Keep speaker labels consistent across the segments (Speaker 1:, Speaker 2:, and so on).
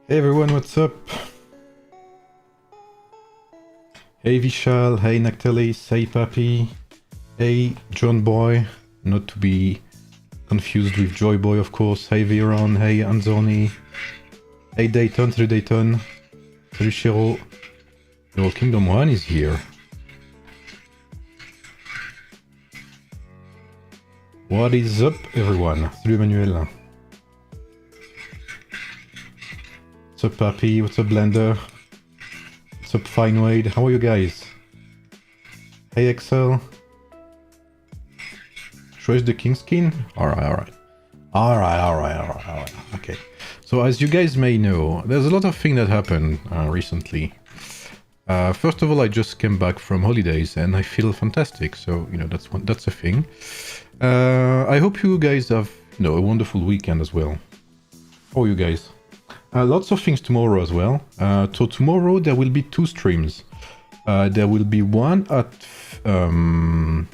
Speaker 1: Hey everyone, what's up? Hey Vishal, hey Nactalis, hey Papi, hey John Boy, not to be confused with Joy Boy of course, hey Viron, hey Anzoni, hey Dayton, salut Dayton, salut Shiro. Your Kingdom 1 is here. What is up everyone? Salut Emmanuel. What's up Papi, what's up Blender? What's up Fine Wade, how are you guys? Hey Excel. Choice the king skin? Alright. Okay. So as you guys may know, there's a lot of things that happened recently. First of all, I just came back from holidays and I feel fantastic. So, you know, that's a thing. I hope you guys have, you know, a wonderful weekend as well. How are you guys? Lots of things tomorrow as well. So tomorrow there will be 2 streams. There will be one at 11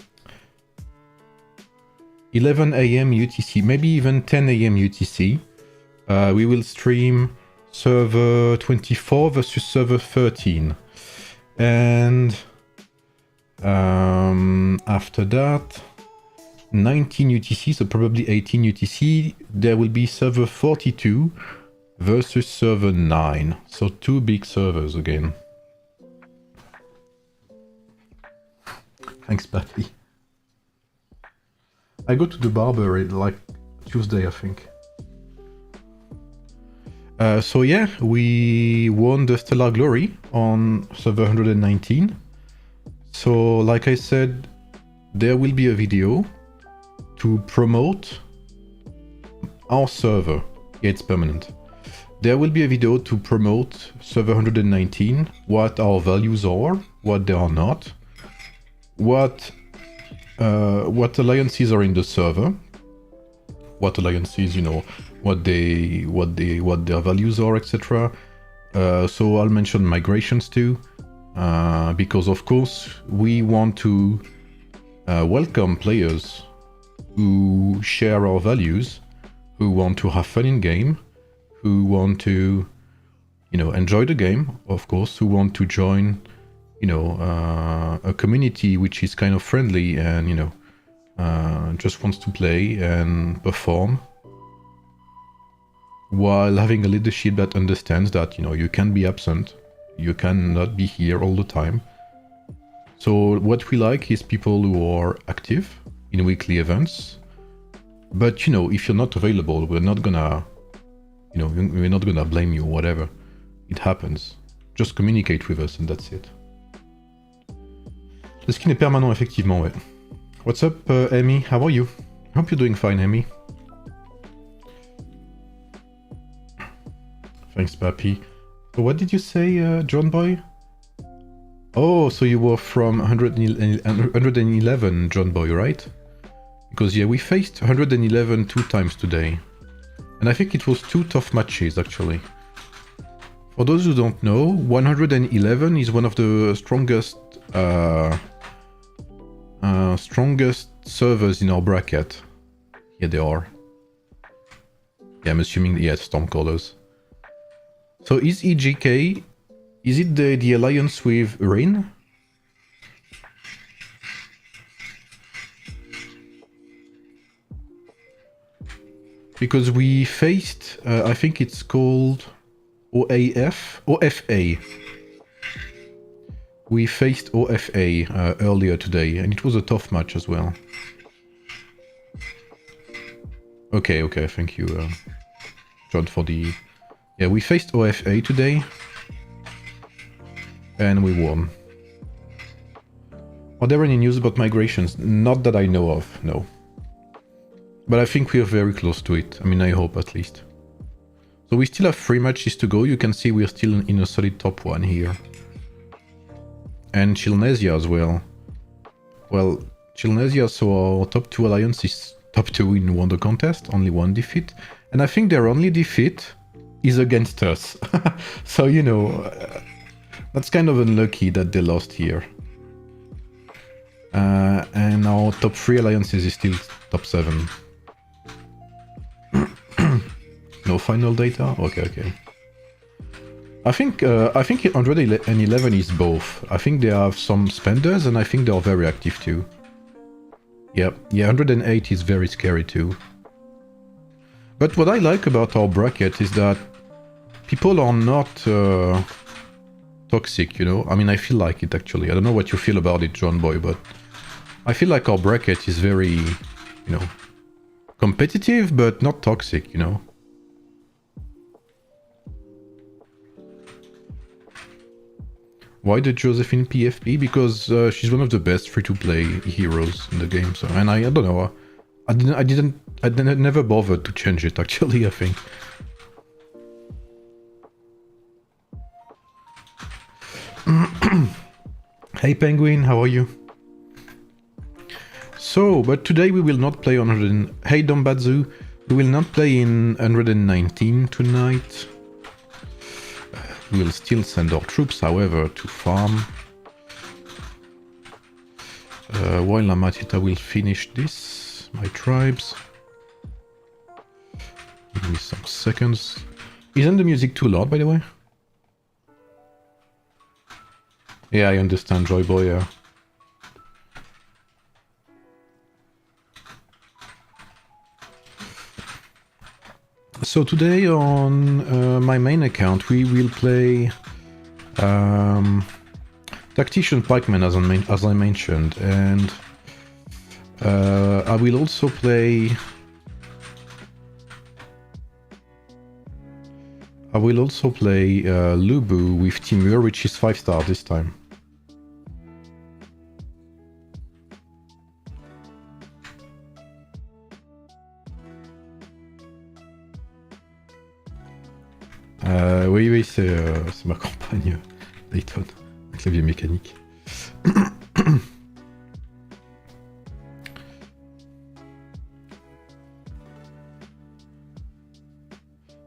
Speaker 1: AM UTC, maybe even 10 AM UTC. We will stream server 24 versus server 13. And after that, 19 UTC, so probably 18 UTC, there will be server 42 versus server 9. So 2 big servers again. Thanks, Patty. I go to the barber like Tuesday, I think. So yeah, we won the Stellar Glory on server 119. So like I said, there will be a video to promote our server. Yeah, it's permanent. There will be a video to promote server 119, what our values are, what they are not, what alliances are in the server, what alliances, you know, what their values are, etc. So I'll mention migrations too, because of course we want to welcome players who share our values, who want to have fun in game, who want to, you know, enjoy the game, of course, who want to join, you know, a community which is kind of friendly and, you know, just wants to play and perform, while having a leadership that understands that, you know, you can be absent, you cannot be here all the time. So what we like is people who are active in weekly events, but, you know, if you're not available, we're not gonna, you know, we're not gonna blame you or whatever. It happens. Just communicate with us and that's it. Le skin est permanent, effectivement, ouais. What's up, Amy? How are you? I hope you're doing fine, Amy. Thanks, Papi. So what did you say, John Boy? Oh, so you were from 111, John Boy, right? Because, yeah, we faced 111 2 times today. And I think it was 2 tough matches, actually. For those who don't know, 111 is one of the strongest servers in our bracket. Here they are. Yeah, I'm assuming, yeah, Stormcallers. So is EGK, is it the alliance with Rin? Because we faced, I think it's called OFA. We faced OFA earlier today, and it was a tough match as well. Okay, thank you, John, for the... Yeah, we faced OFA today, and we won. Are there any news about migrations? Not that I know of, no. But I think we are very close to it. I mean, I hope at least. So we still have 3 matches to go. You can see we're still in a solid top 1 here. And Chilnesia as well. Well, Chilnesia, so our top 2 alliance is top 2 in Wonder Contest, only 1 defeat. And I think their only defeat is against us. So, you know, that's kind of unlucky that they lost here. And our top 3 alliances is still top 7. No final data? Okay. I think 111 is both. I think they have some spenders, and I think they are very active too. Yeah, 108 is very scary too. But what I like about our bracket is that people are not toxic, you know? I mean, I feel like it actually. I don't know what you feel about it, John Boy, but I feel like our bracket is very, you know, competitive, but not toxic, you know? Why the Josephine PFP? Because she's one of the best free-to-play heroes in the game. So, and I don't know. I never bothered to change it. Actually, I think. Hey Penguin, how are you? So, but today we will not play on 100. Hey Dombatsu, we will not play in 119 tonight. We will still send our troops, however, to farm. While I'm at it, I will finish this, my tribes. Give me some seconds. Isn't the music too loud, by the way? Yeah, I understand, Joy Boy, yeah. So today on my main account we will play Tactician Pikeman as I mentioned, and I will also play LüBu with Timur, which is 5-star this time. Oui, c'est ma campagne Dayton, un clavier mécanique.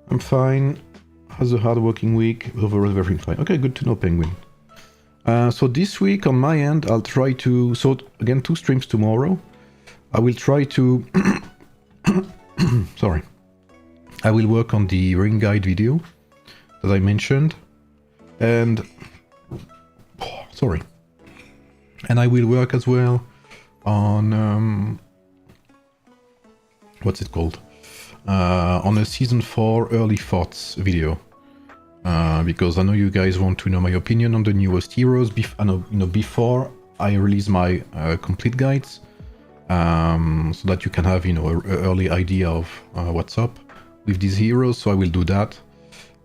Speaker 1: I'm fine. Has a hard-working week. Overall, very fine. Okay, good to know, Penguin. So this week on my end, I'll try to... So again, 2 streams tomorrow. I will try to... Sorry. I will work on the ring guide video that I mentioned, and sorry, and I will work as well on what's it called, on a season 4 early thoughts video, because I know you guys want to know my opinion on the newest heroes. Before I release my complete guides, so that you can have an early idea of what's up with these heroes. So I will do that.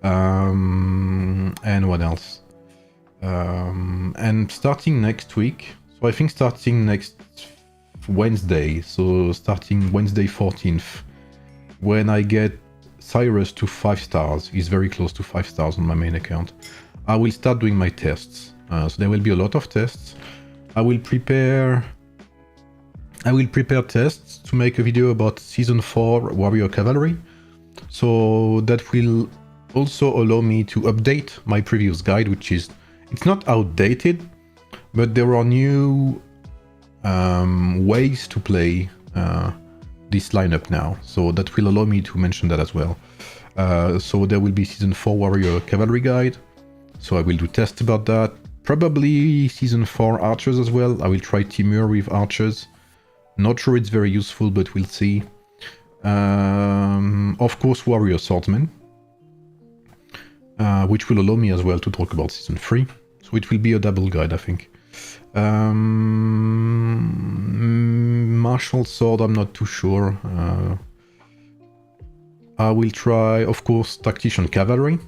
Speaker 1: And what else? And starting next week, so I think starting next Wednesday, so starting Wednesday 14th, when I get Cyrus to 5 stars, he's very close to 5 stars on my main account, I will start doing my tests. So there will be a lot of tests. I will prepare tests to make a video about Season 4 Warrior Cavalry. So that will also allow me to update my previous guide, which is, it's not outdated, but there are new ways to play this lineup now. So that will allow me to mention that as well. So there will be Season 4 Warrior Cavalry guide. So I will do tests about that. Probably Season 4 Archers as well. I will try Timur with Archers. Not sure it's very useful, but we'll see. Of course, Warrior Swordsman, which will allow me as well to talk about Season 3. So it will be a double guide, I think. Martial Sword, I'm not too sure. I will try, of course, Tactician Cavalry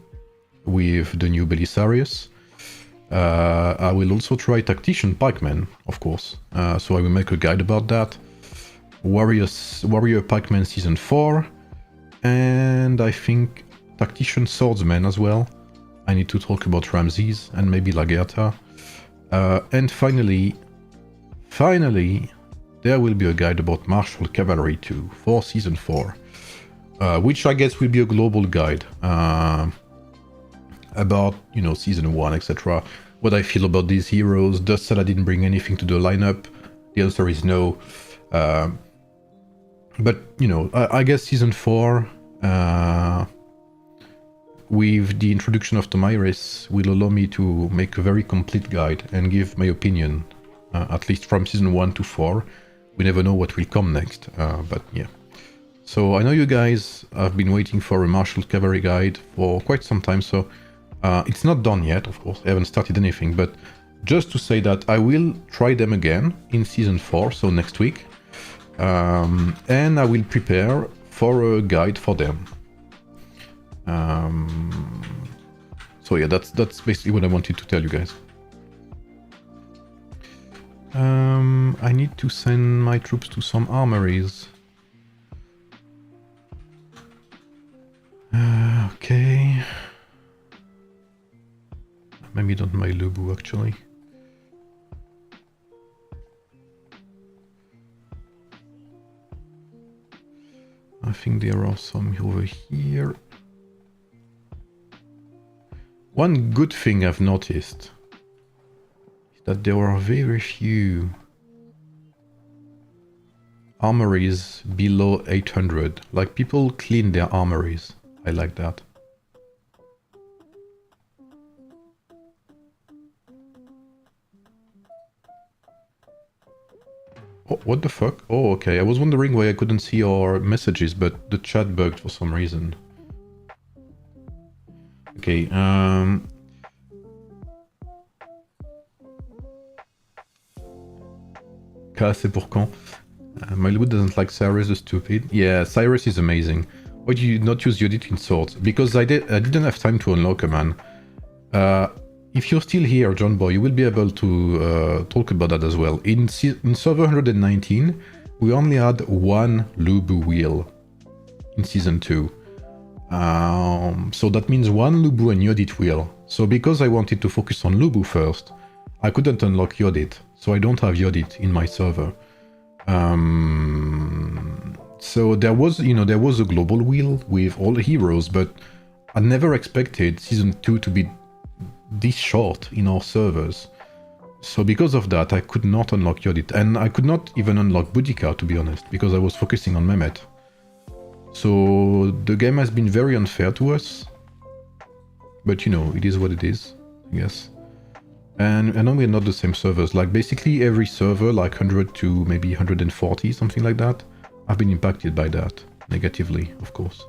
Speaker 1: with the new Belisarius. I will also try Tactician Pikeman, of course. So I will make a guide about that. Warrior Pikeman Season 4. And I think Tactician Swordsman as well. I need to talk about Ramses and maybe Lagerta. And finally, there will be a guide about Martial Cavalry 2 for Season 4. Which I guess will be a global guide. About, Season 1, etc. What I feel about these heroes. Does Saladin bring anything to the lineup? The answer is no. But, I guess Season 4 with the introduction of Tomiris will allow me to make a very complete guide and give my opinion, at least from season 1 to 4. We never know what will come next, but yeah. So I know you guys have been waiting for a martial cavalry guide for quite some time, so it's not done yet, of course. I haven't started anything, but just to say that I will try them again in season 4, so next week. And I will prepare for a guide for them. So yeah, that's basically what I wanted to tell you guys. I need to send my troops to some armories. Okay. Maybe not my LüBu actually. I think there are some over here. One good thing I've noticed is that there are very few armories below 800. Like, people clean their armories. I like that. Oh, what the fuck? Oh, okay. I was wondering why I couldn't see your messages, but the chat bugged for some reason. Okay, K, c'est pour quand? My LüBu doesn't like Cyrus the Stupid. Yeah, Cyrus is amazing. Why do you not use Yodit in swords? Because I didn't have time to unlock a man. If you're still here, John Boy, you will be able to talk about that as well. In server 119, we only had one LüBu wheel in season 2. So that means one LüBu and Yodit wheel. So because I wanted to focus on LüBu first, I couldn't unlock Yodit. So I don't have Yodit in my server. So there was a global wheel with all the heroes, but I never expected season 2 to be this short in our servers. So because of that, I could not unlock Yodit, and I could not even unlock Boudica, to be honest, because I was focusing on Mehmet. So the game has been very unfair to us, but you know, it is what it is, I guess. And I know we're not the same servers. Like, basically every server, like 100 to maybe 140, something like that, have been impacted by that, negatively, of course.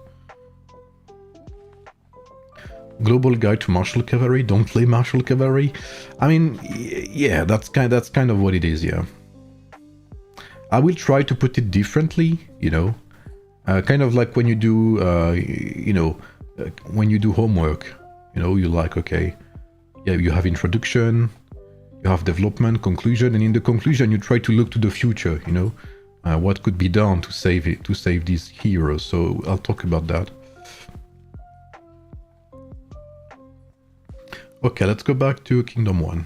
Speaker 1: Global guide to martial cavalry, don't play martial cavalry. I mean, yeah, that's kind of what it is, yeah. I will try to put it differently, you know. Kind of like when you do, when you do homework, you know, you're like, okay, yeah, you have introduction, you have development, conclusion, and in the conclusion you try to look to the future, you know, what could be done to save it, to save these heroes. So I'll talk about that. Okay, let's go back to Kingdom 1.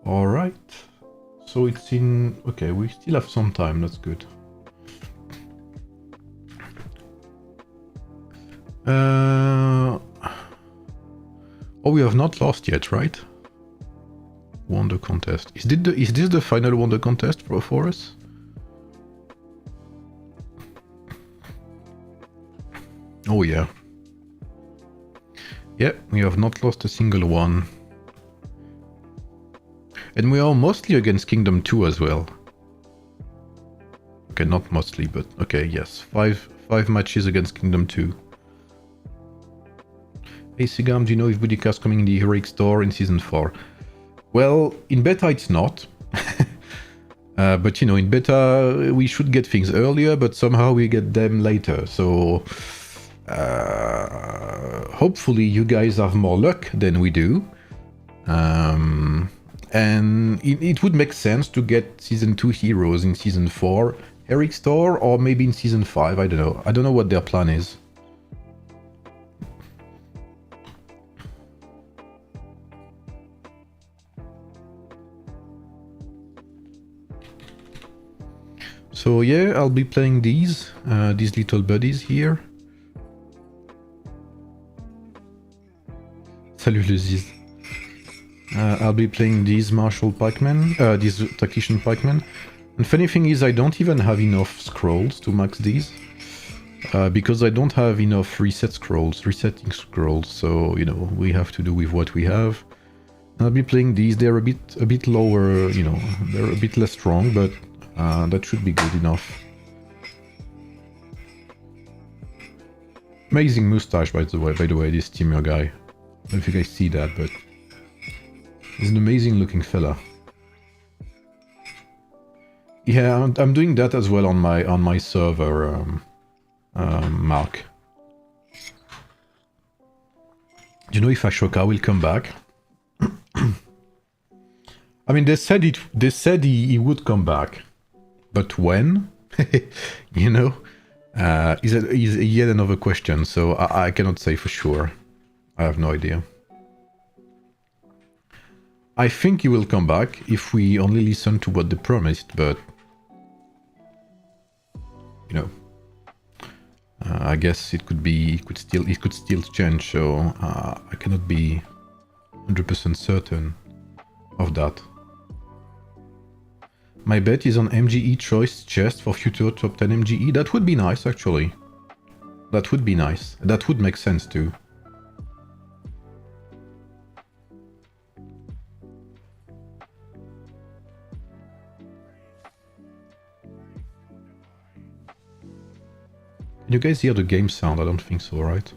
Speaker 1: Alright, so it's in... okay, we still have some time, that's good. Oh, we have not lost yet, right? Wonder contest. Is this the final wonder contest for us? Oh yeah. Yeah, we have not lost a single one. And we are mostly against Kingdom 2 as well. Okay, not mostly, but okay, yes. Five matches against Kingdom 2. Hey Sigam, do you know if Boudica is coming in the Heroic Store in Season 4? Well, in beta it's not. But you know, in beta we should get things earlier, but somehow we get them later. So hopefully you guys have more luck than we do. And it would make sense to get Season 2 heroes in Season 4 Heroic Store, or maybe in Season 5, I don't know. I don't know what their plan is. So yeah, I'll be playing these little buddies here. Salut le Ziz. I'll be playing these martial pikemen, these tactician pikemen. And funny thing is, I don't even have enough scrolls to max these. Because I don't have enough resetting scrolls, so, you know, we have to do with what we have. I'll be playing these, they're a bit lower, you know, they're a bit less strong, but that should be good enough. Amazing mustache, by the way, this Timur guy. I don't know if you guys see that, but he's an amazing looking fella. Yeah, I'm doing that as well on my server, Mark. Do you know if Ashoka will come back? I mean, they said he would come back, but when? You know, is yet another question. So I cannot say for sure. I have no idea. I think he will come back if we only listen to what they promised, but you know, I guess it could still change. So I cannot be 100% certain of that. My bet is on MGE choice chest for future top 10 MGE. That would be nice, actually. That would be nice. That would make sense too. Can you guys hear the game sound? I don't think so, right?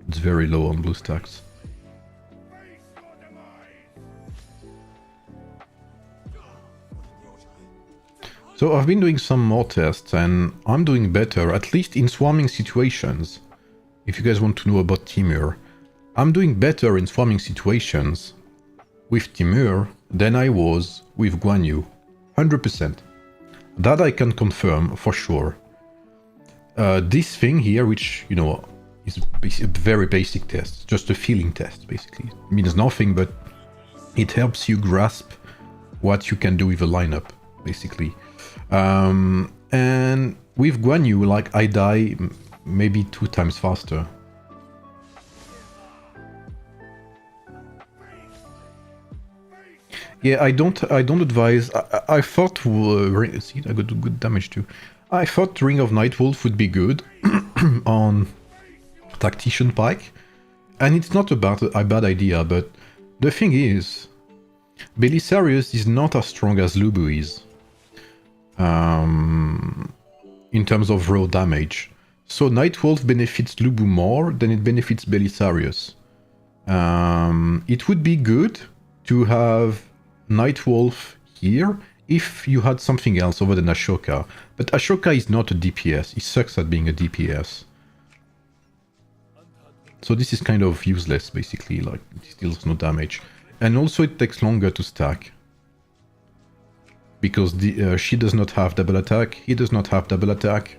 Speaker 1: It's very low on BlueStacks. So I've been doing some more tests and I'm doing better, at least in swarming situations. If you guys want to know about Timur, I'm doing better in swarming situations with Timur than I was with Guan Yu. 100%. That I can confirm for sure. This thing here, which, you know, is a very basic test, just a feeling test, basically. It means nothing, but it helps you grasp what you can do with a lineup, basically. And with Guan Yu, like, I die maybe 2 times faster. Yeah, I don't advise. I thought see, I got good damage too. I thought Ring of Nightwolf would be good on Tactician Pike, and it's not a bad idea. But the thing is, Belisarius is not as strong as LüBu is. In terms of raw damage. So Nightwolf benefits LüBu more than it benefits Belisarius. It would be good to have Nightwolf here if you had something else other than Ashoka. But Ashoka is not a DPS, he sucks at being a DPS. So this is kind of useless, basically, like, it deals no damage. And also it takes longer to stack. Because she does not have double attack, he does not have double attack.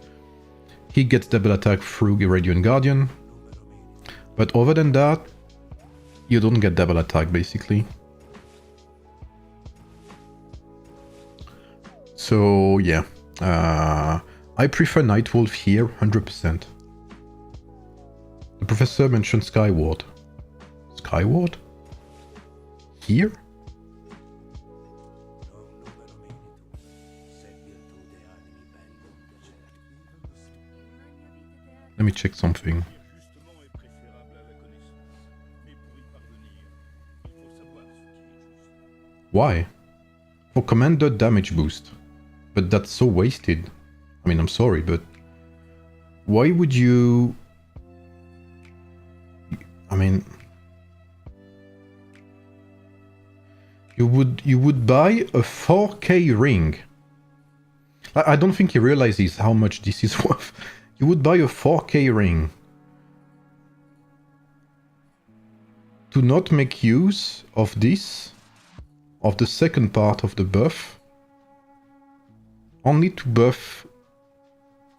Speaker 1: He gets double attack through Radiant Guardian. But other than that, you don't get double attack, basically. So, yeah. I prefer Nightwolf here, 100%. The professor mentioned Skyward. Skyward? Here? Let me check something. Why? For commander damage boost. But that's so wasted. I mean, I'm sorry, but why would you... I mean... You would buy a 4K ring. I don't think he realizes how much this is worth. You would buy a 4K ring to not make use of this, of the second part of the buff, only to buff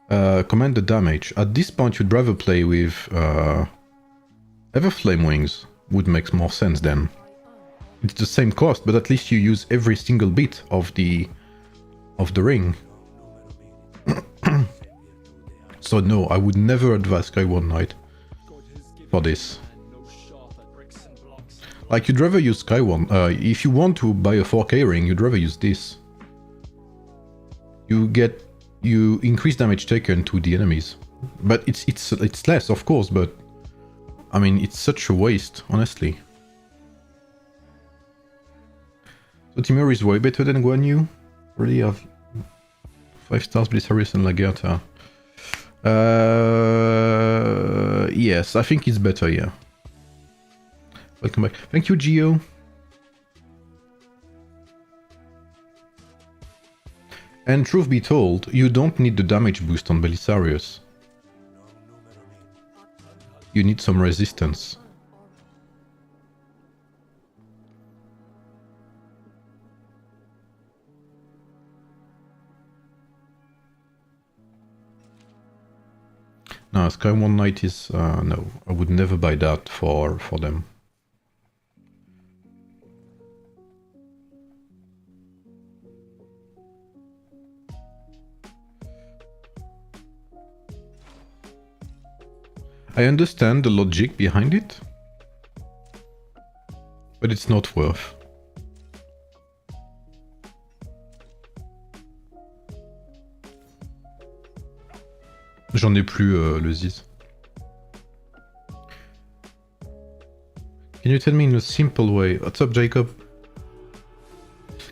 Speaker 1: commander damage. At this point, you'd rather play with Everflame Wings, would make more sense then. It's the same cost, but at least you use every single bit of the ring. So no, I would never advise Skyward Knight for this. Like, you'd rather use Skyward... if you want to buy a 4K ring, you'd rather use this. You increase damage taken to the enemies. But it's less, of course, but... I mean, it's such a waste, honestly. So Timur is way better than Guan Yu. Really have 5 stars Belisarius and Lagertha. Yes, I think it's better, yeah. Welcome back. Thank you, Gio. And truth be told, you don't need the damage boost on Belisarius. You need some resistance. No, Skyward Knight is... no, I would never buy that for them. I understand the logic behind it, but it's not worth. J'en ai plus, le Ziz. Can you tell me in a simple way... What's up, Jacob?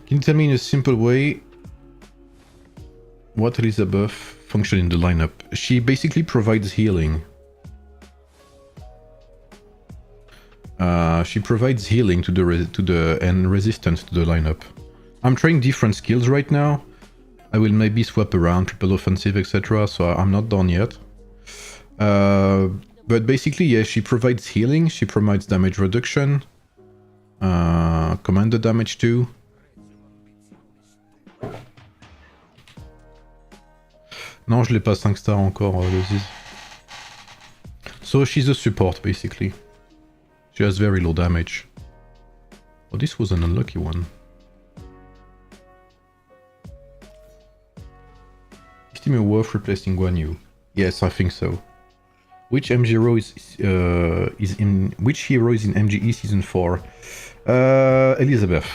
Speaker 1: Can you tell me in a simple way what Elizabeth function in the lineup? She basically provides healing. She provides healing to the and resistance to the lineup. I'm trying different skills right now. I will maybe swap around triple offensive, etc. So I'm not done yet. But basically, yeah, she provides healing. She provides damage reduction. Commander damage too. Non, je l'ai pas 5 stars encore, le Ziz. So she's a support basically. She has very low damage. Oh, this was an unlucky one. Is Timur worth replacing Guan Yu? Yes, I think so. Which MG hero is in which hero is in MGE season 4? Elizabeth.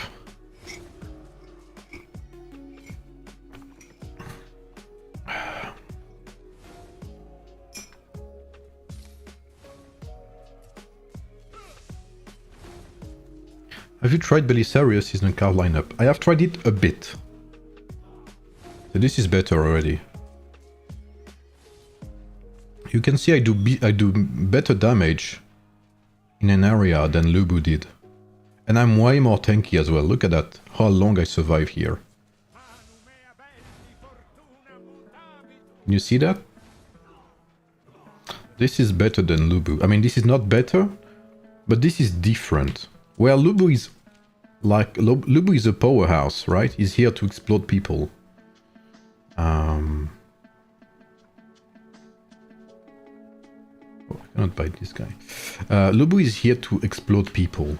Speaker 1: Have you tried Belisarius in a card lineup? I have tried it a bit. So this is better already. You can see I do better damage in an area than LüBu did. And I'm way more tanky as well. Look at that, how long I survive here. Can you see that? This is better than LüBu. I mean, this is not better, but this is different. Well, LüBu is like LüBu is a powerhouse, right? He's here to explode people. Oh, I cannot bite this guy. LüBu is here to explode people.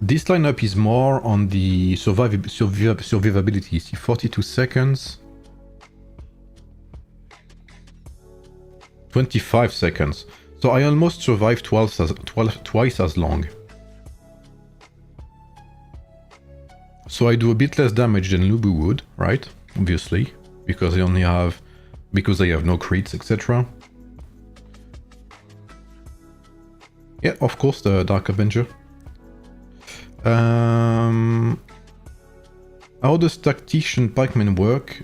Speaker 1: This lineup is more on the survivability. See, 42 seconds. 25 seconds. So I almost survived twice as long. So I do a bit less damage than LüBu would, right? Obviously, because I have no crits, etc. Yeah, of course, the Dark Avenger. How does Tactician Pikeman work?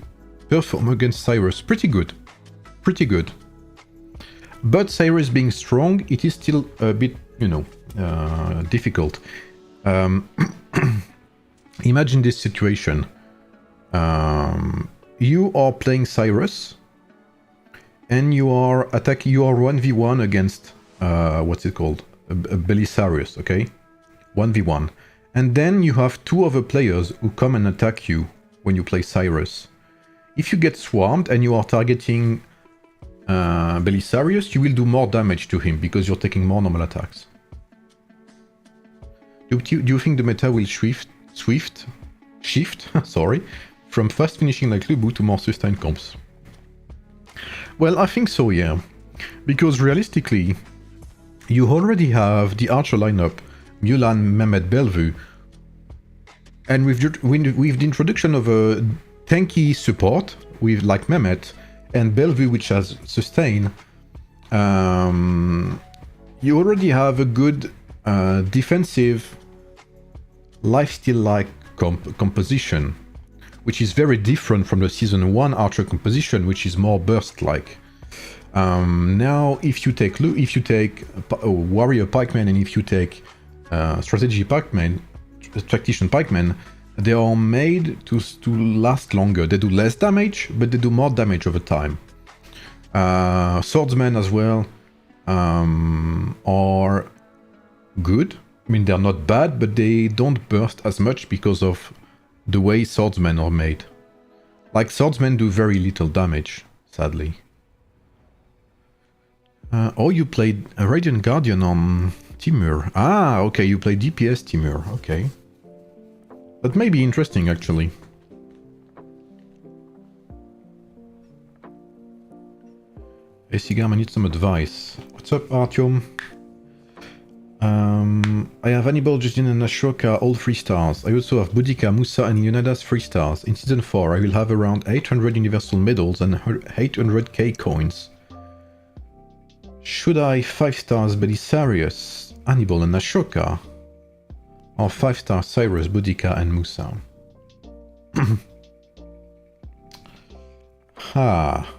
Speaker 1: Perform against Cyrus? Pretty good. Pretty good. But Cyrus being strong, it is still a bit, you know, difficult. Imagine this situation. You are playing Cyrus, and you are 1v1 against, what's it called? Belisarius, okay? 1v1. And then you have 2 other players who come and attack you when you play Cyrus. If you get swarmed and you are targeting Belisarius, you will do more damage to him because you're taking more normal attacks. Do you think the meta will shift sorry, from fast finishing like LüBu to more sustained comps? Well, I think so, yeah. Because realistically, you already have the archer lineup, Mulan, Mehmet, Bellevue, and with the introduction of a tanky support with like Mehmet and Bellevue, which has sustain, you already have a good defensive lifesteal-like composition, which is very different from the Season 1 Archer composition, which is more burst-like. Now, if you take Warrior Pikeman and if you take Strategy Pikeman, Tactician Pikeman, they are made to last longer. They do less damage, but they do more damage over time. Swordsmen as well are good. I mean, they're not bad, but they don't burst as much because of the way swordsmen are made. Like, swordsmen do very little damage, sadly. Oh, you played a Radiant Guardian on Timur. Ah, okay, you play DPS Timur, okay. That may be interesting, actually. Hey, Sigam, I need some advice. What's up, Artyom? I have Hannibal, Justin, and Ashoka, all 3 stars. I also have Boudica, Musa, and Leonidas 3 stars. In Season 4, I will have around 800 Universal Medals and 800k coins. Should I 5 stars Belisarius, Hannibal, and Ashoka? Or 5 stars Cyrus, Boudica, and Musa? Ha.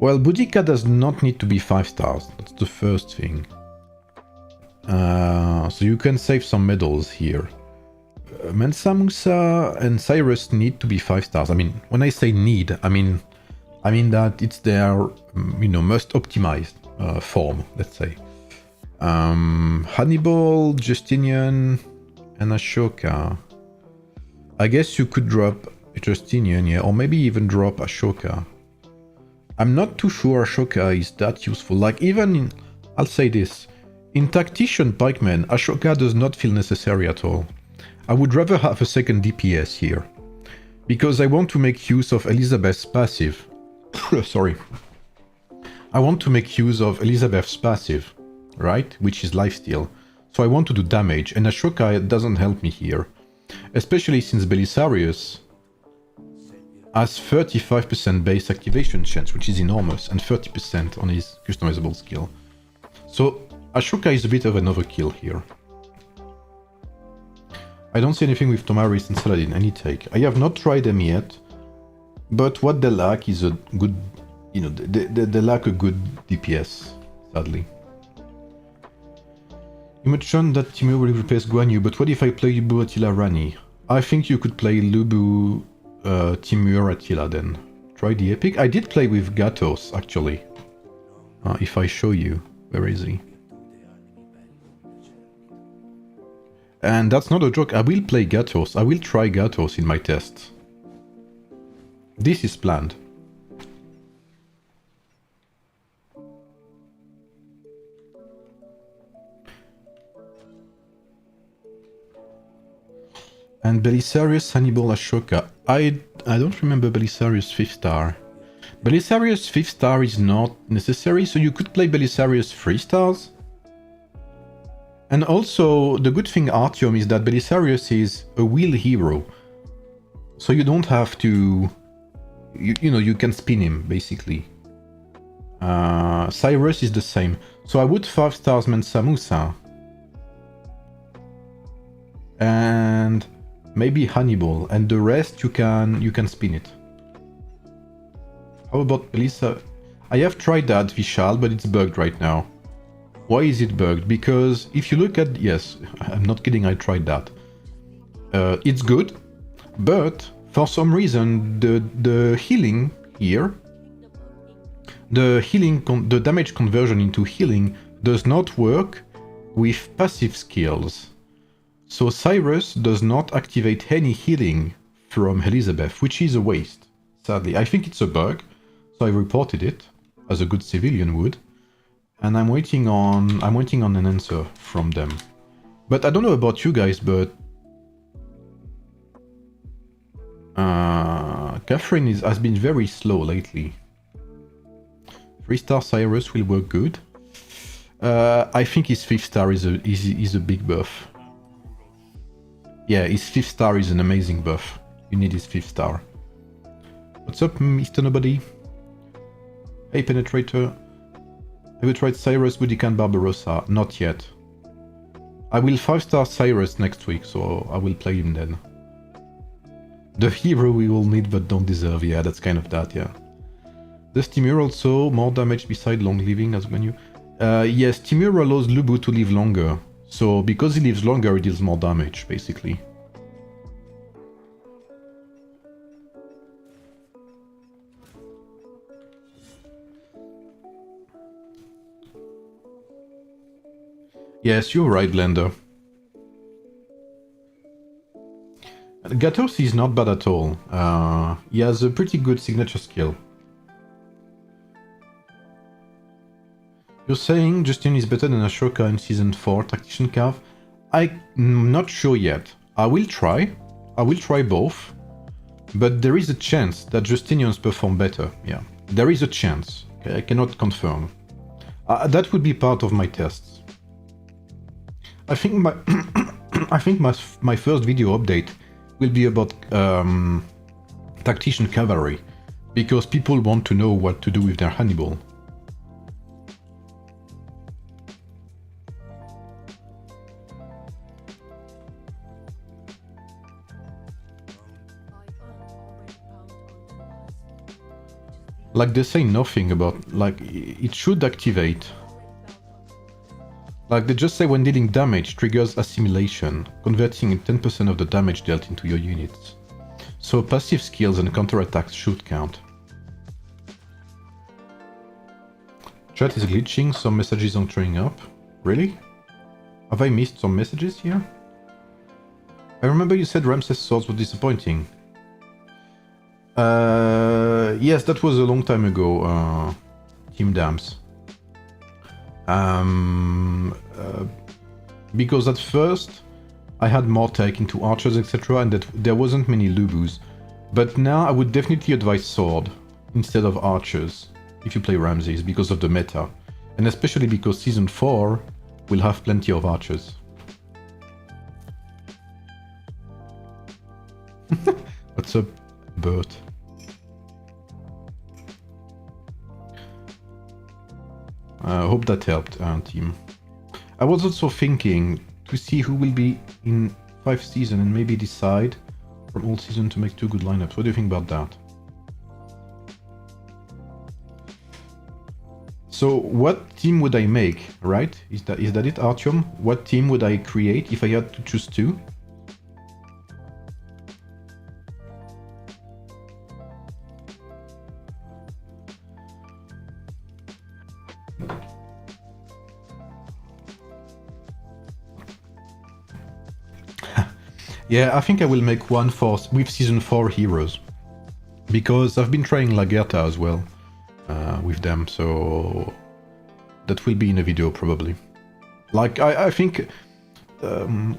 Speaker 1: Well, Boudica does not need to be 5 stars. That's the first thing. So you can save some medals here. Mensa, Musa, and Cyrus need to be 5 stars. I mean, when I say need, I mean that it's their, most optimized form, let's say. Hannibal, Justinian, and Ashoka. I guess you could drop Justinian, yeah, or maybe even drop Ashoka. I'm not too sure Ashoka is that useful. Like, even in, I'll say this, in Tactician Pikeman, Ashoka does not feel necessary at all. I would rather have a second DPS here, because I want to make use of Elizabeth's passive. Sorry. I want to make use of Elizabeth's passive, right? Which is lifesteal. So I want to do damage, and Ashoka doesn't help me here. Especially since Belisarius has 35% base activation chance, which is enormous, and 30% on his customizable skill. So Ashoka is a bit of an overkill here. I don't see anything with Tomaris and Saladin, any take. I have not tried them yet, but what they lack is a good, they lack a good DPS, sadly. You mentioned that Timur will replace Guan Yu, but what if I play LüBu Attila Rani? I think you could play LüBu Timur Attila then. Try the epic. I did play with Gatos, actually. If I show you, where is he? And that's not a joke, I will play Gatos. I will try Gatos in my tests. This is planned. And Belisarius, Hannibal, Ashoka. I don't remember Belisarius 5th star. Belisarius 5th star is not necessary, so you could play Belisarius 3 stars. And also, the good thing, Artyom, is that Belisarius is a wheel hero. So you don't have to... You can spin him, basically. Cyrus is the same. So I would 5 stars Mensa Musa. And maybe Hannibal. And the rest you can spin it. How about Belisa? I have tried that, Vishal, but it's bugged right now. Why is it bugged? Because if you look at... Yes, I'm not kidding, I tried that. It's good, but for some reason the healing here, the damage conversion into healing does not work with passive skills. So Cyrus does not activate any healing from Elizabeth, which is a waste, sadly. I think it's a bug, so I reported it, as a good civilian would. And I'm waiting on an answer from them. But I don't know about you guys, but Catherine has been very slow lately. 3-star Cyrus will work good. I think his 5th star is a big buff. Yeah, his 5th star is an amazing buff. You need his 5th star. What's up, Mr. Nobody? Hey, Penetrator. Have you tried Cyrus, Budikan, Barbarossa? Not yet. I will 5-star Cyrus next week, so I will play him then. The hero we will need but don't deserve. Yeah, that's kind of that, yeah. Does Timur also more damage beside long living as when you... yes, Timur allows LüBu to live longer. So, because he lives longer, he deals more damage, basically. Yes, you're right, Blender. Gatos is not bad at all. He has a pretty good signature skill. You're saying Justin is better than Ashoka in Season 4, Tactician Cav? I'm not sure yet. I will try. I will try both. But there is a chance that Justinians perform better. Yeah, there is a chance. Okay, I cannot confirm. That would be part of my tests. I think my I think my first video update will be about Tactician Cavalry, because people want to know what to do with their Hannibal. Like, they say nothing about, like, it should activate. Like, they just say when dealing damage triggers assimilation, converting 10% of the damage dealt into your units. So passive skills and counterattacks should count. Chat is glitching, some messages aren't showing up. Really? Have I missed some messages here? I remember you said Ramses' swords were disappointing. Yes, that was a long time ago, Team Dams. Because at first I had more tech into archers, etc., and that there wasn't many LüBus. But now I would definitely advise sword instead of archers if you play Ramses, because of the meta. And especially because Season 4 will have plenty of archers. What's up, Bert? I hope that helped, team. I was also thinking to see who will be in 5th season and maybe decide from all season to make 2 good lineups. What do you think about that? So what team would I make, right? Is that it, Artyom? What team would I create if I had to choose 2? Yeah, I think I will make one with Season 4 heroes. Because I've been trying Lagerta as well with them, so that will be in a video probably. Like, I think some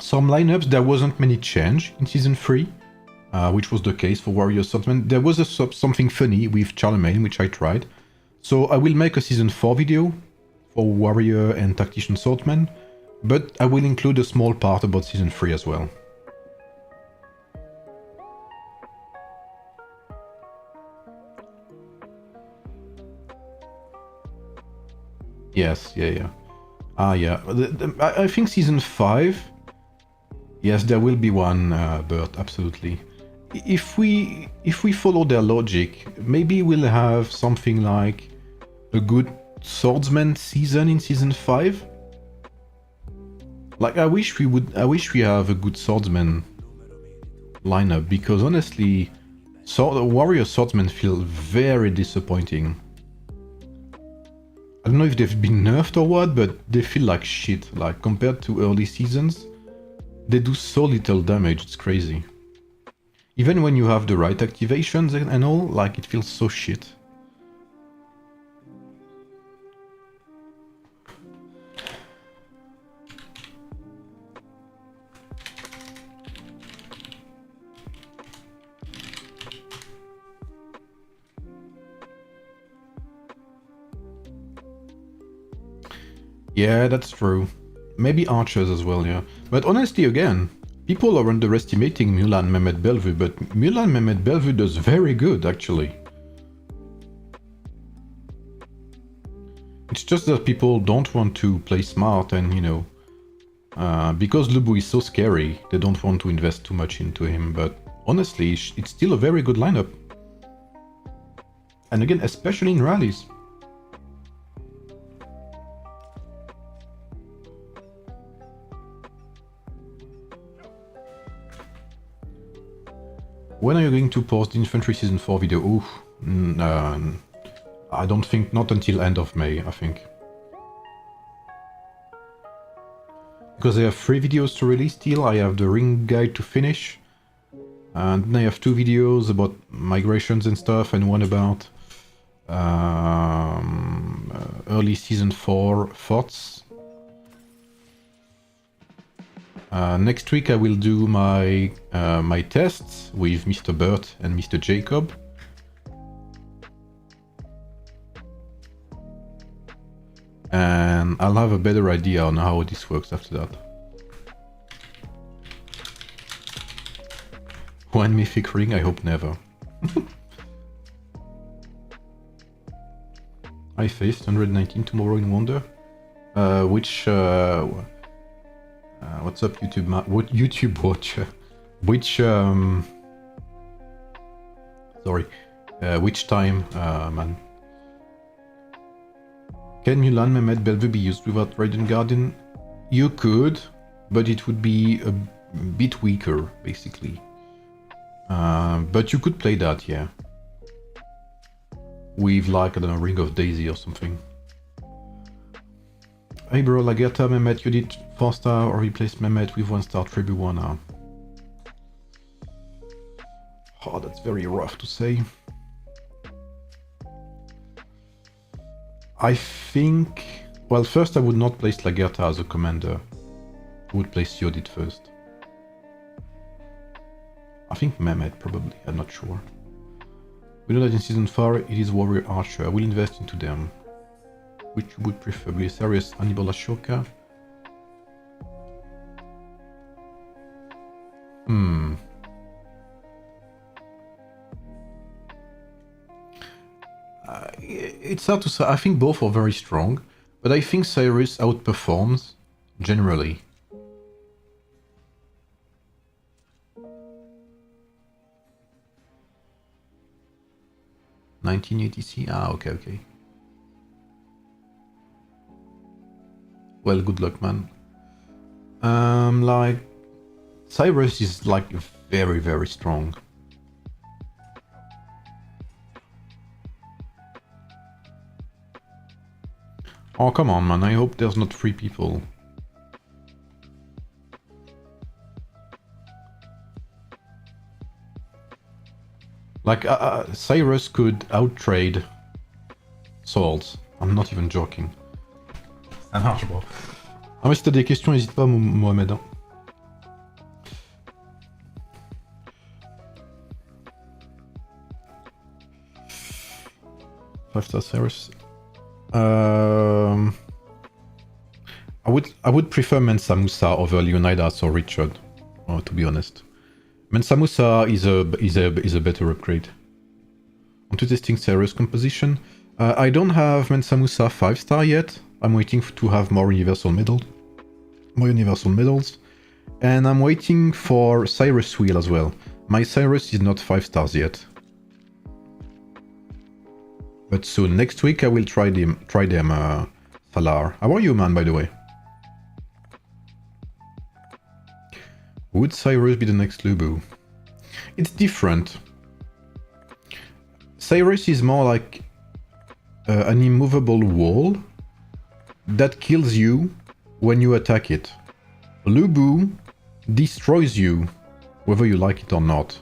Speaker 1: lineups, there wasn't many change in Season 3, which was the case for Warrior Swordsman. There was something funny with Charlemagne, which I tried. So I will make a Season 4 video for Warrior and Tactician Swordsman. But I will include a small part about Season 3 as well. Yes, yeah. Yeah. I think Season 5... Yes, there will be one, Bert, absolutely. If we follow their logic, maybe we'll have something like a good swordsman season in Season 5? Like, I wish we have a good swordsman lineup, because honestly, warrior swordsmen feel very disappointing. I don't know if they've been nerfed or what, but they feel like shit. Like, compared to early seasons, they do so little damage, it's crazy. Even when you have the right activations and all, like, it feels so shit. Yeah, that's true. Maybe archers as well, yeah. But honestly, again, people are underestimating Mulan Mehmet Bellevue, but Mulan Mehmet Bellevue does very good, actually. It's just that people don't want to play smart and, you know, because LüBu is so scary, they don't want to invest too much into him, but honestly, it's still a very good lineup. And again, especially in rallies. When are you going to post the Infantry Season 4 video? Ooh, I don't think, not until end of May, I think. Because I have 3 videos to release still, I have the ring guide to finish. And then I have 2 videos about migrations and stuff, and one about early Season 4 forts. Next week I will do my my tests with Mr. Burt and Mr. Jacob. And I'll have a better idea on how this works after that. When mythic ring? I hope never. I faced 119 tomorrow in Wonder. What's up, YouTube? What YouTube watcher? Which sorry, which time, man? Can Mulan Mehmet Bellevue be used without Raiden Guardian? You could, but it would be a bit weaker, basically. But you could play that, yeah. With, like, I don't know, Ring of Daisy or something. Hey bro, Lagerta Mehmet, you did 4-star or replace Mehmet with 1-star Tribune now. Oh, that's very rough to say. I think... Well, first I would not place Lagerta as a commander. I would place Yodit first. I think Mehmet, probably. I'm not sure. We know that in Season 4 it is Warrior Archer. I will invest into them. Which you would prefer? Belisarius, Hannibal, Ashoka? It's hard to say. I think both are very strong, but I think Cyrus outperforms generally. $1980C? Ah, okay. Well, good luck, man. Like, Cyrus is like very, very strong. Oh, come on, man. I hope there's not 3 people. Like, Cyrus could outtrade Swords. I'm not even joking. Ça marche, bro. Ah ouais, si t'as des questions, n'hésite pas, Mohamed. Hein. Five-star Cyrus. I would prefer Mensa Musa over Leonidas or Richard, to be honest. Mensa Musa is a better upgrade. On to testing Cyrus composition. I don't have Mensa Musa 5-star yet. I'm waiting to have more universal medals. And I'm waiting for Cyrus wheel as well. My Cyrus is not 5 stars yet. But soon, next week I will try them, Salar. How are you, man, by the way? Would Cyrus be the next LüBu? It's different. Cyrus is more like an immovable wall that kills you when you attack it. LüBu destroys you, whether you like it or not.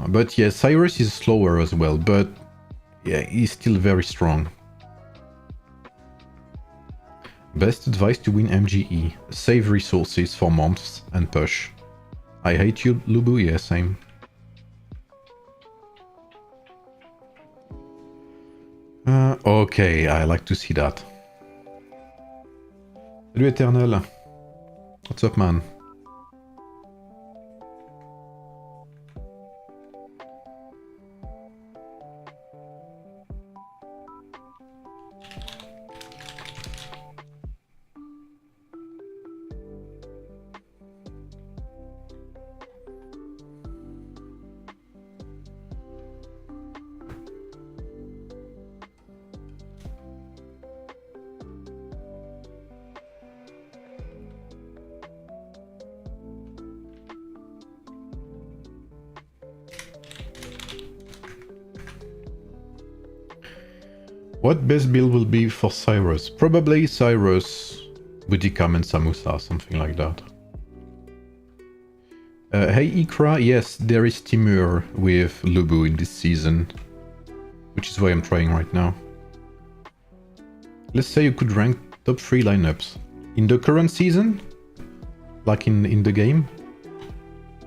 Speaker 1: But yeah, Cyrus is slower as well, but yeah, he's still very strong. Best advice to win MGE. Save resources for months and push. I hate you, LüBu. Yeah, same. Okay, I like to see that. Salut Eternal. What's up, man? What best build will be for Cyrus? Probably Cyrus, Budikam and Samusa, something like that. Hey Ikra, yes, there is Timur with LüBu in this season, which is why I'm trying right now. Let's say you could rank top 3 lineups. In the current season, like in the game,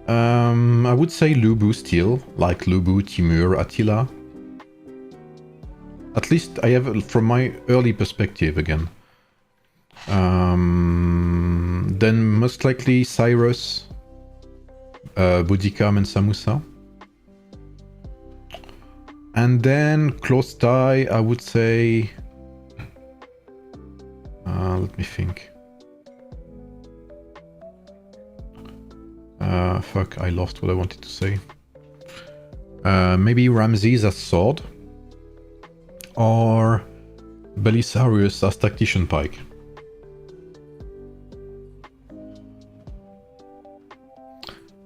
Speaker 1: I would say LüBu still, like LüBu, Timur, Attila. At least I have from my early perspective again. Then most likely Cyrus, Budikam and Samusa. And then close tie, I would say... let me think. Fuck, I lost what I wanted to say. Maybe Ramses as sword. Or Belisarius as Tactician pike.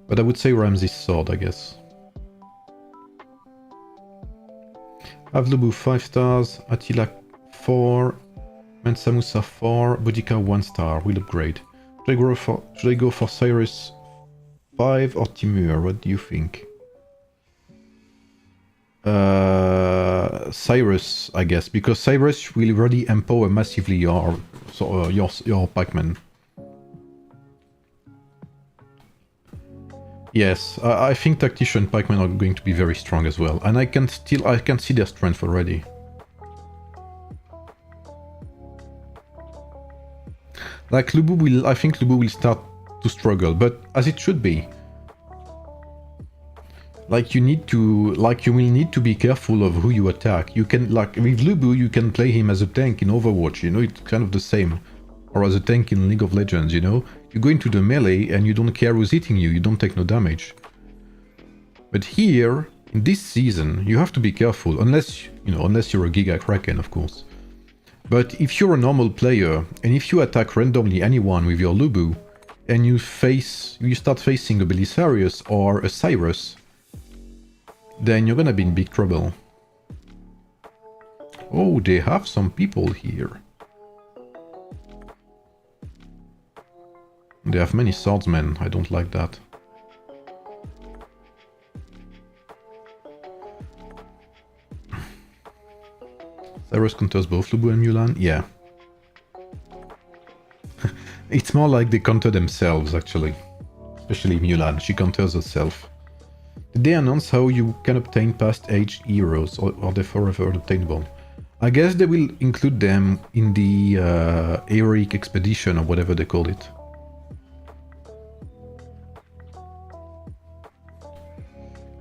Speaker 1: But I would say Ramses sword, I guess. Have LüBu 5 stars, Attila 4, Mensamusa 4, Boudica 1 star, will upgrade. Should I go for Cyrus 5 or Timur? What do you think? Cyrus, I guess, because Cyrus will really empower massively your pikemen. Yes, I think Tactician pikemen are going to be very strong as well, and I can see their strength already. Like LüBu will, I think LüBu will start to struggle, but as it should be. Like you will need to be careful of who you attack. You can, like with LüBu, you can play him as a tank in Overwatch, you know, it's kind of the same. Or as a tank in League of Legends, you know. You go into the melee and you don't care who's hitting you, you don't take no damage. But here, in this season, you have to be careful, unless you're a Giga Kraken, of course. But if you're a normal player, and if you attack randomly anyone with your LüBu, and you start facing a Belisarius or a Cyrus, then you're gonna be in big trouble. Oh, they have some people here. They have many swordsmen, I don't like that. Cyrus counters both LüBu and Mulan? Yeah. It's more like they counter themselves, actually. Especially Mulan, she counters herself. Did they announce how you can obtain past age heroes, or are they forever obtainable? I guess they will include them in the heroic expedition, or whatever they call it.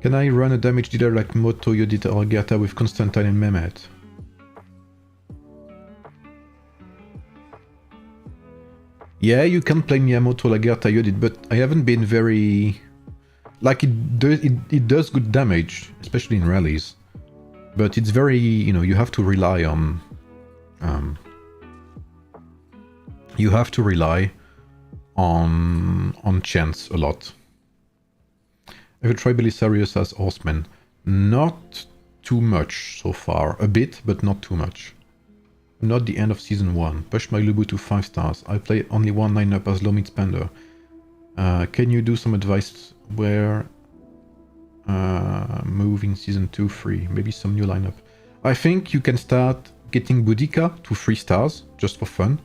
Speaker 1: Can I run a damage dealer like Moto, Yodit, or Gerta with Constantine and Mehmet? Yeah, you can play Miyamoto, Lagerta, Yodit, but I haven't been very... Like, it does good damage, especially in rallies. But it's very, you know, you have to rely on... you have to rely on chance a lot. Have you tried Belisarius as horseman? Not too much so far. A bit, but not too much. Not the end of season 1. Push my LüBu to 5 stars. I play only one lineup as low mid spender. Can you do some advice where moving season 2, 3? Maybe some new lineup. I think you can start getting Boudica to 3 stars, just for fun.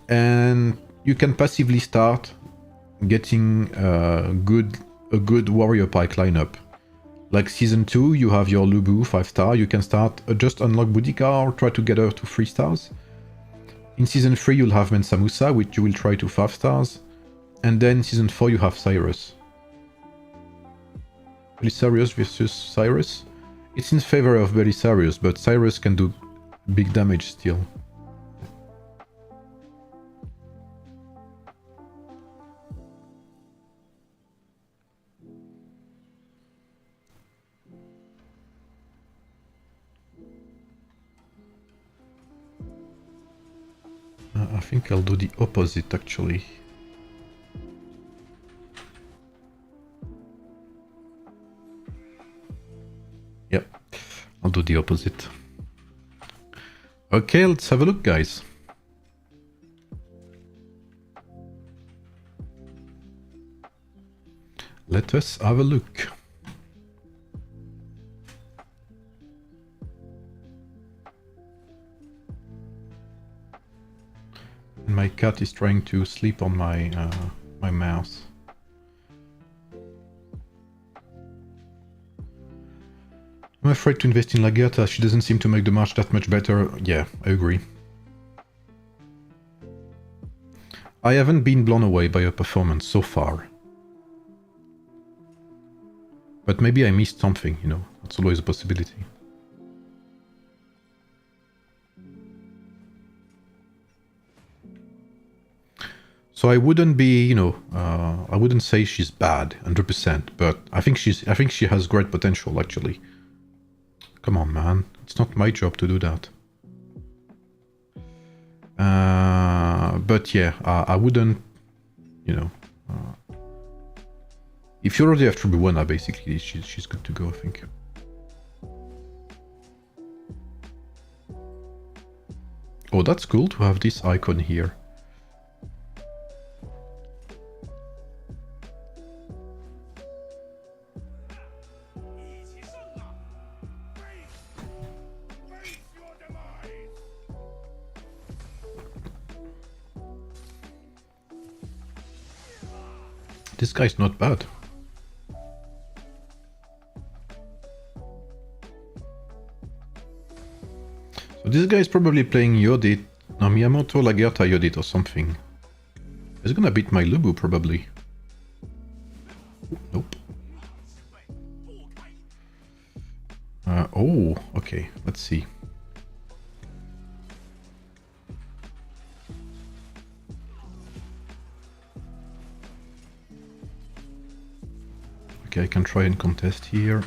Speaker 1: And you can passively start getting a good warrior pike lineup. Like season 2, you have your LüBu 5 star, you can start just unlock Boudica or try to get her to 3 stars. In Season 3 you'll have Mensa Musa, which you will try to 5 stars. And then Season 4 you have Cyrus. Belisarius versus Cyrus. It's in favor of Belisarius, but Cyrus can do big damage still. I think I'll do the opposite actually. Yep, I'll do the opposite. Okay, let's have a look, guys. Let us have a look. And my cat is trying to sleep on my my mouse. I'm afraid to invest in Lagertha. She doesn't seem to make the march that much better. Yeah, I agree. I haven't been blown away by her performance so far. But maybe I missed something, you know. That's always a possibility. So I wouldn't be, you know, I wouldn't say she's bad, 100%. But I think she has great potential, actually. Come on, man. It's not my job to do that. But yeah, I wouldn't, you know. If you already have Tribuana, basically, she's good to go, I think. Oh, that's cool to have this icon here. This guy's not bad. So this guy is probably playing Yodit, no, Miyamoto, Lagertha, Yodit or something. He's gonna beat my LüBu probably. Nope. Oh, okay, let's see. Okay, I can try and contest here.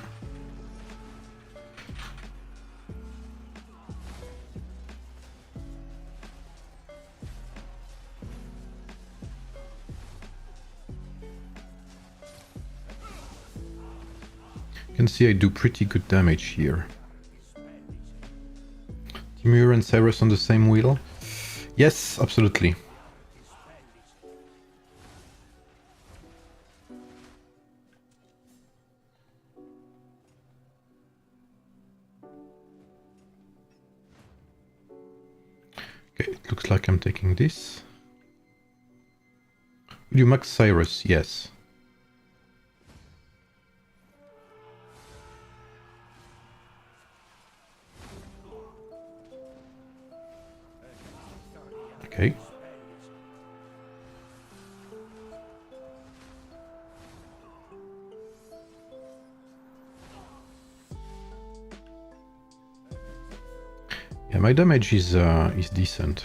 Speaker 1: You can see I do pretty good damage here. Timur and Cyrus on the same wheel? Yes, absolutely. Okay, it looks like I'm taking this. Will you max Cyrus? Yes. Okay. Yeah, my damage is decent.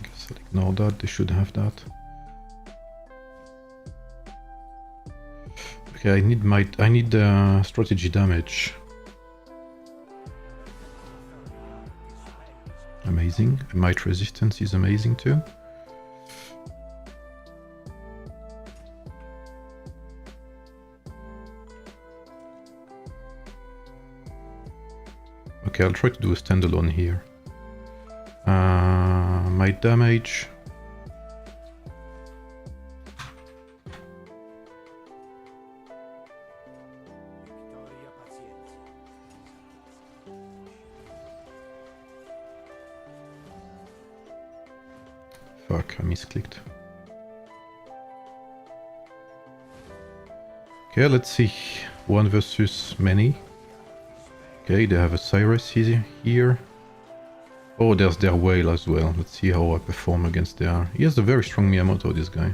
Speaker 1: Guess I'll ignore that. They should have that. Okay, I need strategy damage. Amazing. Might resistance is amazing too. Okay, I'll try to do a standalone here. My damage. Fuck, I misclicked. Okay, let's see. 1 versus many. Okay, they have a Cyrus here. Oh, there's their whale as well. Let's see how I perform against their... He has a very strong Miyamoto, this guy.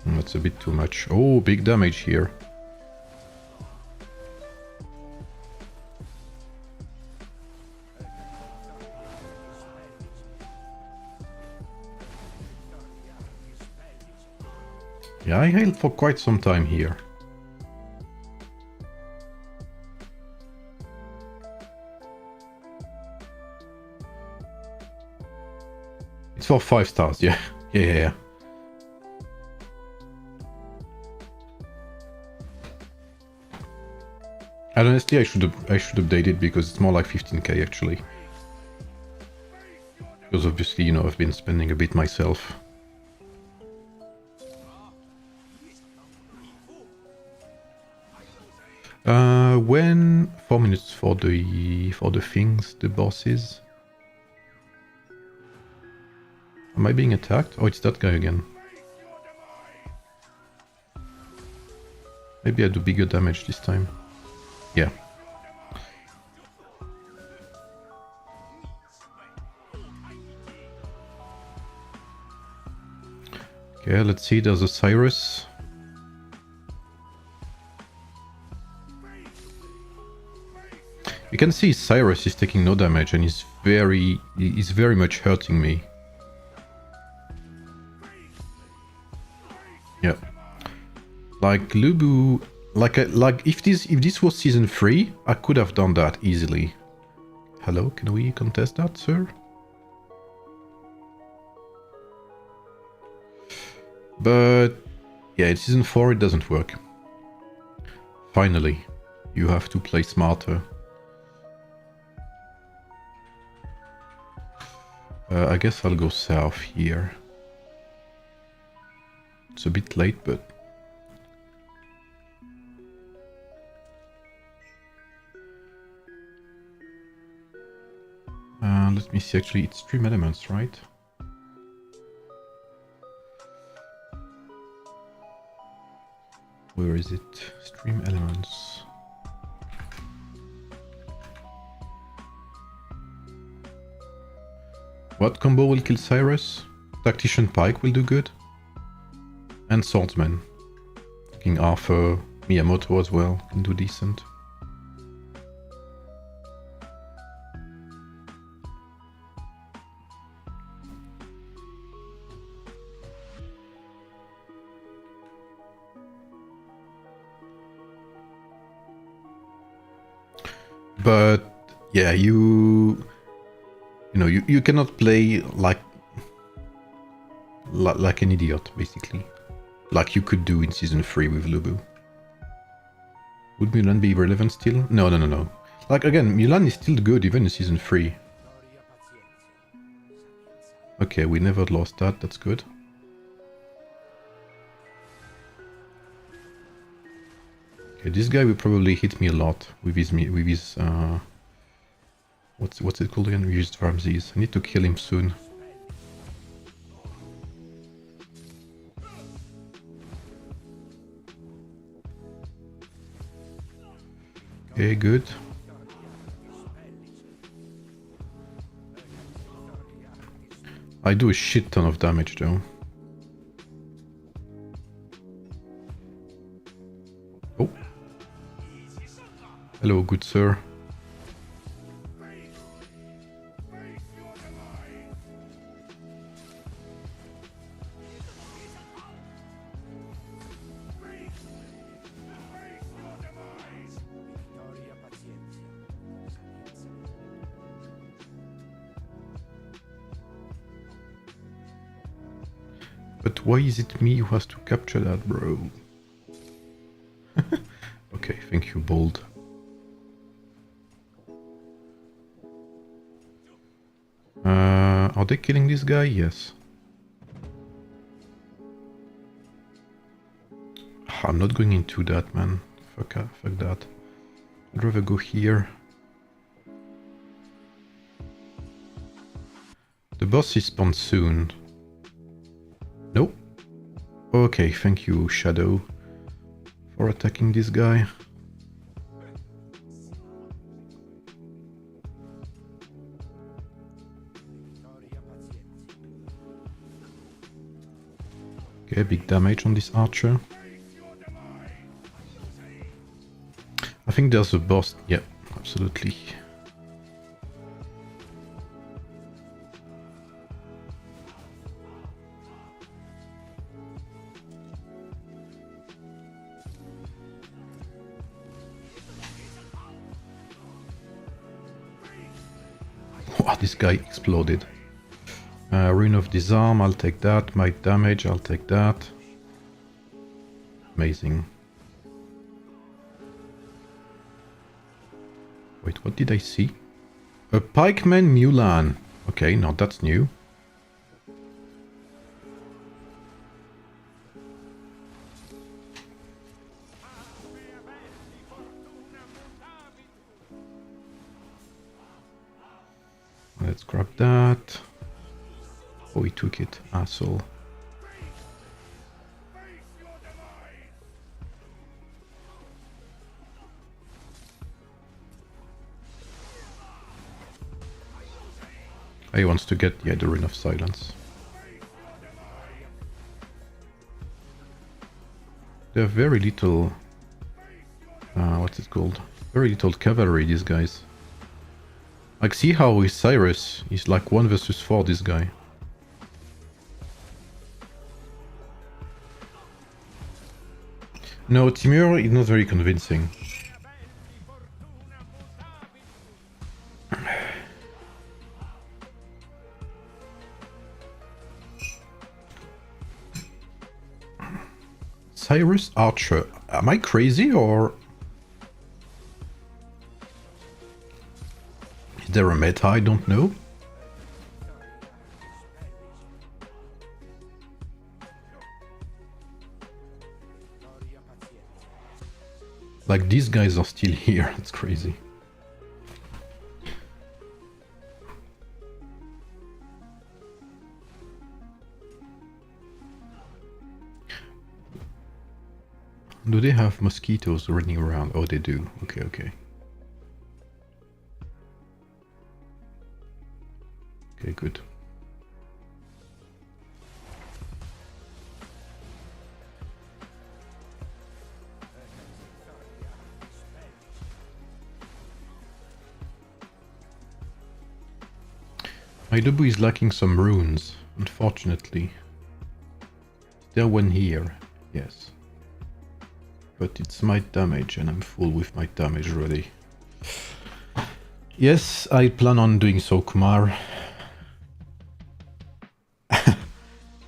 Speaker 1: That's a bit too much. Oh, big damage here. Yeah, I held for quite some time here. It's for 5 stars, yeah. Yeah. And honestly, I should update it because it's more like 15k actually. Because obviously, you know, I've been spending a bit myself. When 4 minutes for the things, the bosses. Am I being attacked? Oh, it's that guy again. Maybe I do bigger damage this time. Yeah. Okay, let's see. There's a Cyrus. You can see Cyrus is taking no damage and he's very much hurting me. Yeah. Like LüBu, like if this was season 3, I could have done that easily. Hello, can we contest that, sir? But yeah, in season 4 it doesn't work. Finally, you have to play smarter. I guess I'll go south here. It's a bit late, but... let me see, actually, it's stream elements, right? Where is it? Stream elements. What combo will kill Cyrus? Tactician pike will do good. And swordsman. King Arthur, Miyamoto as well can do decent. But yeah, you know, you cannot play like an idiot, basically. Like you could do in season 3 with LüBu. Would Mulan be relevant still? No. Like again, Mulan is still good even in season 3. Okay, we never lost that, that's good. Okay, this guy will probably hit me a lot with his what's it called again? We used Ramses. I need to kill him soon. Okay, good. I do a shit ton of damage though. Oh. Hello, good sir. But why is it me who has to capture that, bro? Okay, thank you, Bold. Are they killing this guy? Yes. I'm not going into that, man. Fuck that. I'd rather go here. The boss is spawned soon. Nope. Okay, thank you, Shadow, for attacking this guy. Okay, big damage on this archer. I think there's a boss. Yeah, absolutely. Wow, this guy exploded. Rune of Disarm, I'll take that. Might damage, I'll take that. Amazing. Wait, what did I see? A pikeman Mulan. Okay, now that's new. Let's grab that. Oh, he took it, asshole. He wants to get the Rune of Silence. They have very little... what's it called? Very little cavalry, these guys. Like, see how with Cyrus, he's like 1 versus 4, this guy. No, Timur is not very convincing. Cyrus Archer. Am I crazy or... Is there a meta I don't know? Like, these guys are still here. It's crazy. Do they have mosquitoes running around? Oh, they do. Okay, okay. Okay, good. My LüBu is lacking some runes, unfortunately. Is there one here? Yes. But it's might damage, and I'm full with might damage already. Yes, I plan on doing so, Kumar.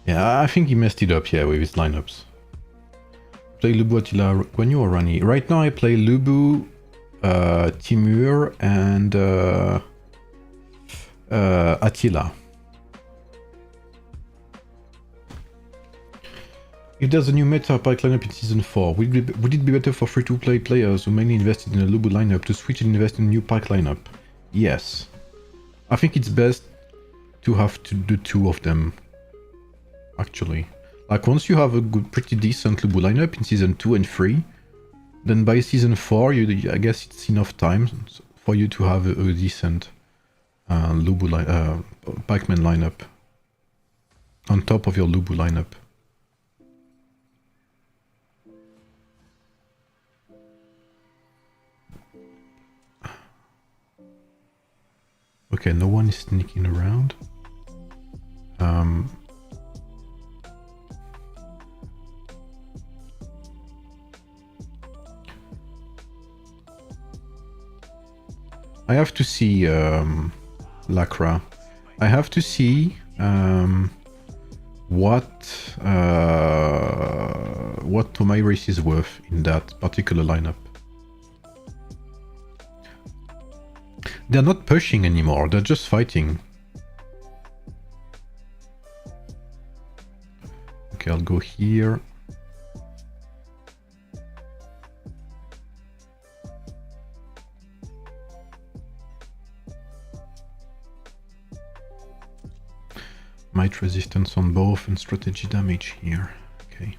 Speaker 1: Yeah, I think he messed it up, yeah, with his lineups. Play LüBu, Attila, Guan Yu or Rani? Right now I play LüBu, Timur, and Attila. If there's a new meta pike lineup in Season 4, would it be better for free-to-play players who mainly invested in a LüBu lineup to switch and invest in a new pike lineup? Yes. I think it's best to have to do 2 of them, actually. Like, once you have a good, pretty decent LüBu lineup in Season 2 and 3, then by Season 4, I guess it's enough time for you to have a decent LüBu pikeman lineup on top of your LüBu lineup. Okay, no one is sneaking around. I have to see Lacra. I have to see what Tomairis is worth in that particular lineup. They're not pushing anymore, they're just fighting. Okay, I'll go here. Might resistance on both and strategy damage here. Okay.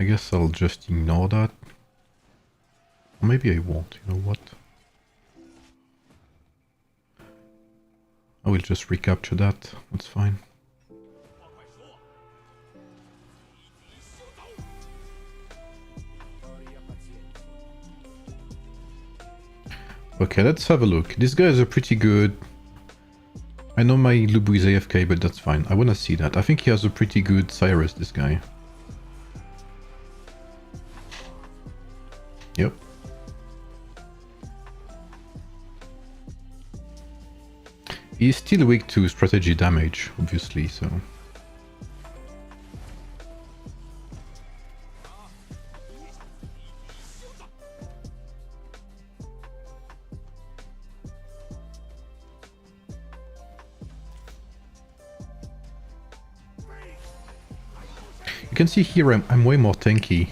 Speaker 1: I guess I'll just ignore that. Or maybe I won't, you know what? I will just recapture that, that's fine. Okay, let's have a look. These guys are pretty good. I know my LüBu is AFK, but that's fine. I wanna see that. I think he has a pretty good Cyrus, this guy. Yep. He's still weak to strategy damage, obviously, so... You can see here I'm way more tanky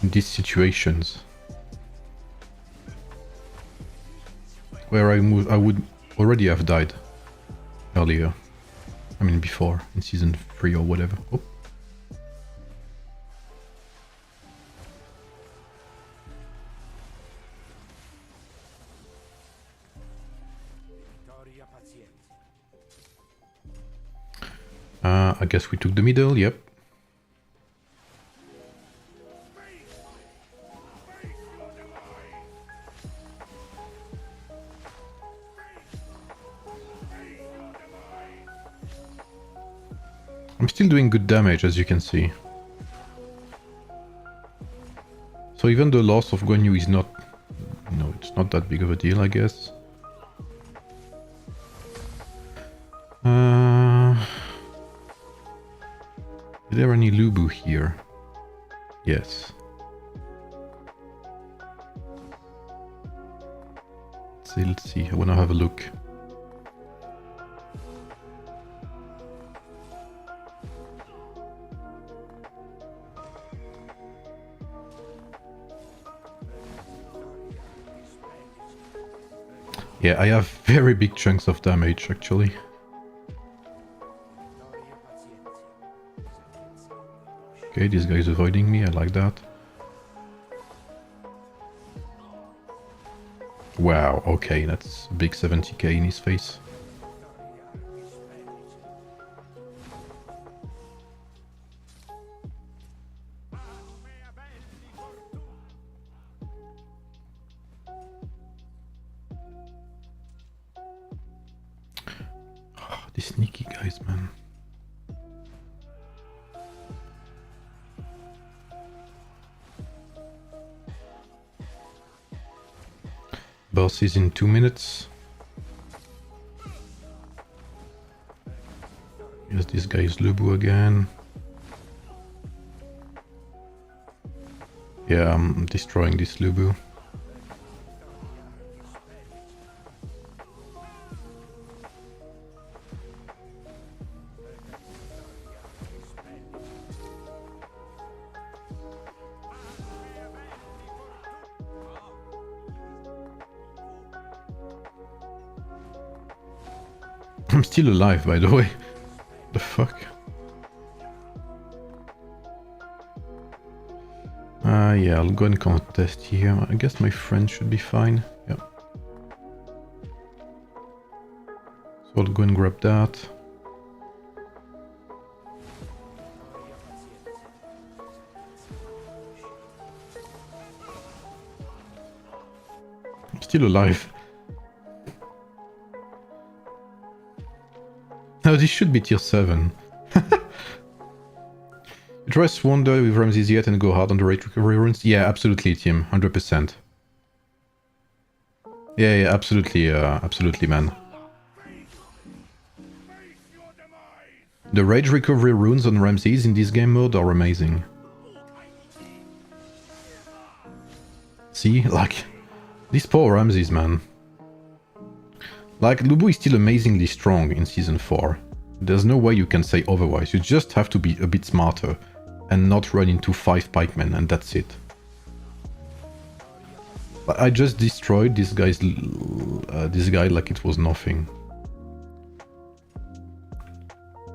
Speaker 1: in these situations. Where I would already have died earlier. I mean before, in season 3 or whatever. Oh. I guess we took the middle, yep. I'm still doing good damage, as you can see. So even the loss of Guan Yu is not... No, it's not that big of a deal, I guess. Is there any LüBu here? Yes. Let's see, I wanna have a look. Yeah, I have very big chunks of damage, actually. Okay, this guy is avoiding me, I like that. Wow, okay, that's a big 70k in his face. Oh, these sneaky guys, man. Boss is in 2 minutes. Yes, this guy is LüBu again. Yeah, I'm destroying this LüBu. I'm still alive, by the way. The fuck? Yeah, I'll go and contest here. I guess my friend should be fine. Yeah. So I'll go and grab that. I'm still alive. Now this should be tier 7. Address Wonder with Ramses yet and go hard on the rate recovery runes? Yeah, absolutely, Tim. 100%. Yeah, absolutely, absolutely, man. The rage recovery runes on Ramses in this game mode are amazing. See, like, these poor Ramses, man. Like, LüBu is still amazingly strong in Season 4. There's no way you can say otherwise. You just have to be a bit smarter and not run into 5 pikemen, and that's it. I just destroyed this guy's this guy like it was nothing.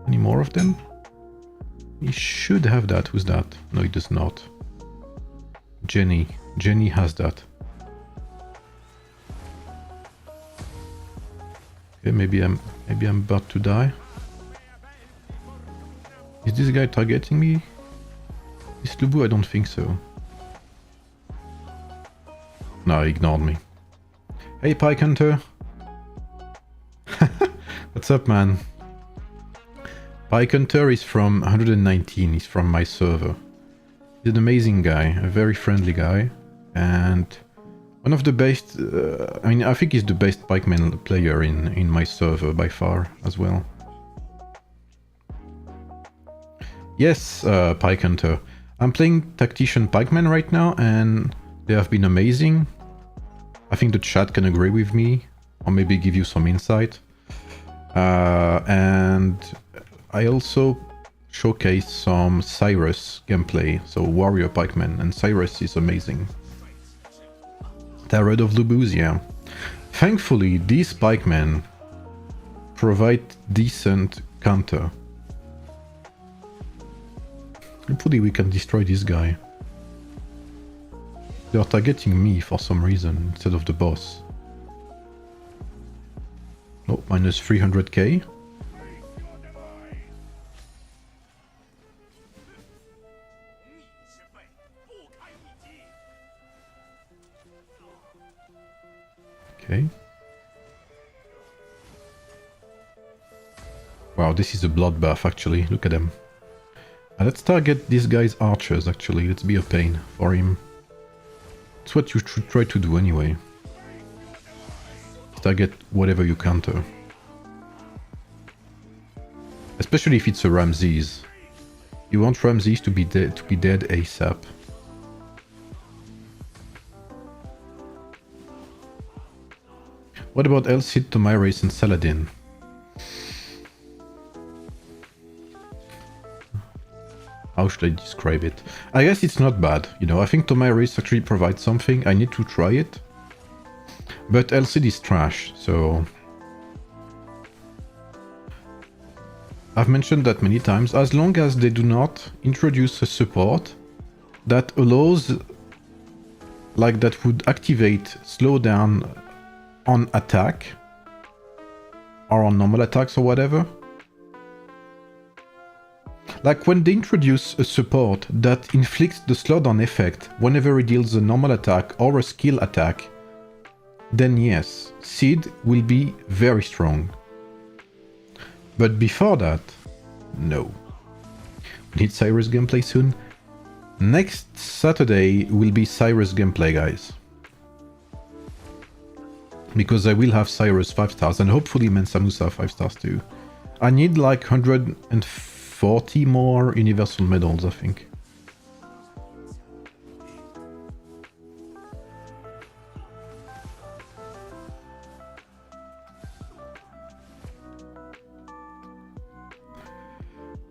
Speaker 1: Any more of them? He should have that. Who's that? No, he does not. Jenny. Jenny has that. Okay, maybe I'm about to die. Is this guy targeting me? Is LüBu? I don't think so. No, he ignored me. Hey, Pike Hunter. What's up, man? Pike Hunter is from 119. He's from my server. He's an amazing guy, a very friendly guy, and one of the best. I mean, I think he's the best pikeman player in my server by far as well. Yes, Pike Hunter. I'm playing Tactician Pikeman right now, and they have been amazing. I think the chat can agree with me, or maybe give you some insight. And I also showcase some Cyrus gameplay, so Warrior Pikeman, and Cyrus is amazing. Tarot of LüBu, yeah. Thankfully, these pikemen provide decent counter. Hopefully we can destroy this guy. They are targeting me for some reason instead of the boss. Oh, minus 300k. Okay. Wow, this is a bloodbath actually. Look at them. Let's target this guy's archers actually. Let's be a pain for him. It's what you should try to do anyway. Target whatever you counter. Especially if it's a Ramses. You want Ramses to be dead ASAP. What about El Cid, Tomiris and Saladin? How should I describe it? I guess it's not bad, you know, I think Tomiris actually provides something, I need to try it. But El Cid is trash, so... I've mentioned that many times, as long as they do not introduce a support that allows... like that would activate slowdown on attack, or on normal attacks or whatever. Like when they introduce a support that inflicts the slowdown effect whenever it deals a normal attack or a skill attack, then yes, Cid will be very strong. But before that, no. We need Cyrus gameplay soon. Next Saturday will be Cyrus gameplay, guys. Because I will have Cyrus 5 stars and hopefully Mensa Musa 5 stars too. I need like 140 more universal medals, I think.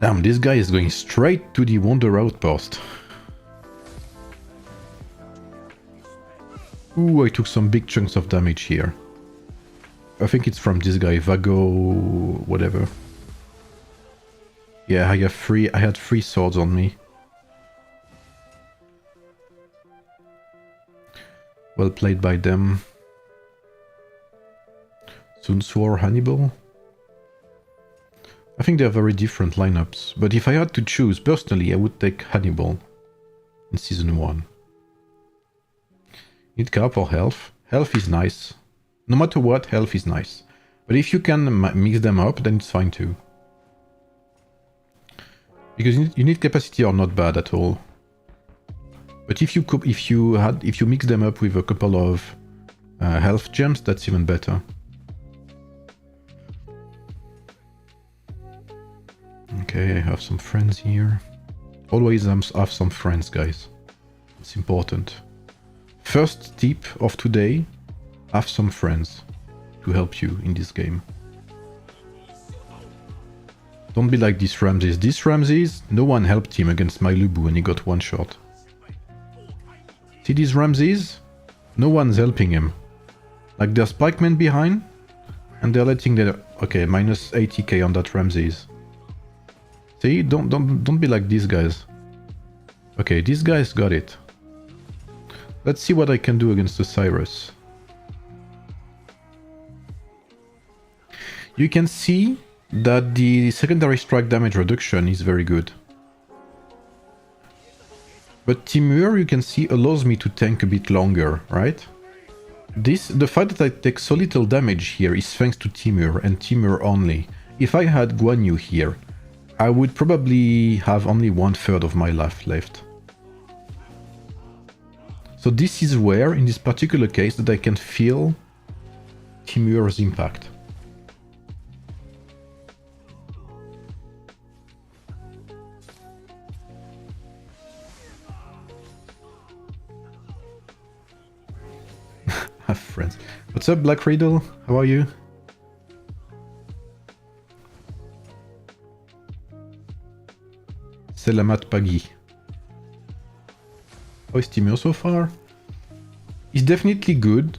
Speaker 1: Damn, this guy is going straight to the Wonder Outpost. Ooh, I took some big chunks of damage here. I think it's from this guy, Vago... whatever. Yeah, I had 3 swords on me. Well played by them. Sun Tzu or Hannibal? I think they are very different lineups, but if I had to choose, personally, I would take Hannibal in Season 1. Need cap or health? Health is nice. No matter what, health is nice. But if you can mix them up, then it's fine too. Because you need capacity are not bad at all. But if you mix them up with a couple of health gems, that's even better. Okay, I have some friends here. Always have some friends, guys. It's important. First tip of today, have some friends to help you in this game. Don't be like this Ramses. This Ramses, no one helped him against my LüBu and he got one shot. See these Ramses? No one's helping him. Like, there's pikemen behind, and they're letting their... Okay, minus 80k on that Ramses. See, don't be like these guys. Okay, these guys got it. Let's see what I can do against the Cyrus. You can see that the secondary strike damage reduction is very good. But Timur, you can see, allows me to tank a bit longer, right? The fact that I take so little damage here is thanks to Timur, and Timur only. If I had Guan Yu here, I would probably have only 1/3 of my life left. So this is where, in this particular case, that I can feel Timur's impact. Have friends. What's up, Black Riddle? How are you? Selamat pagi. How is Timur so far? It's definitely good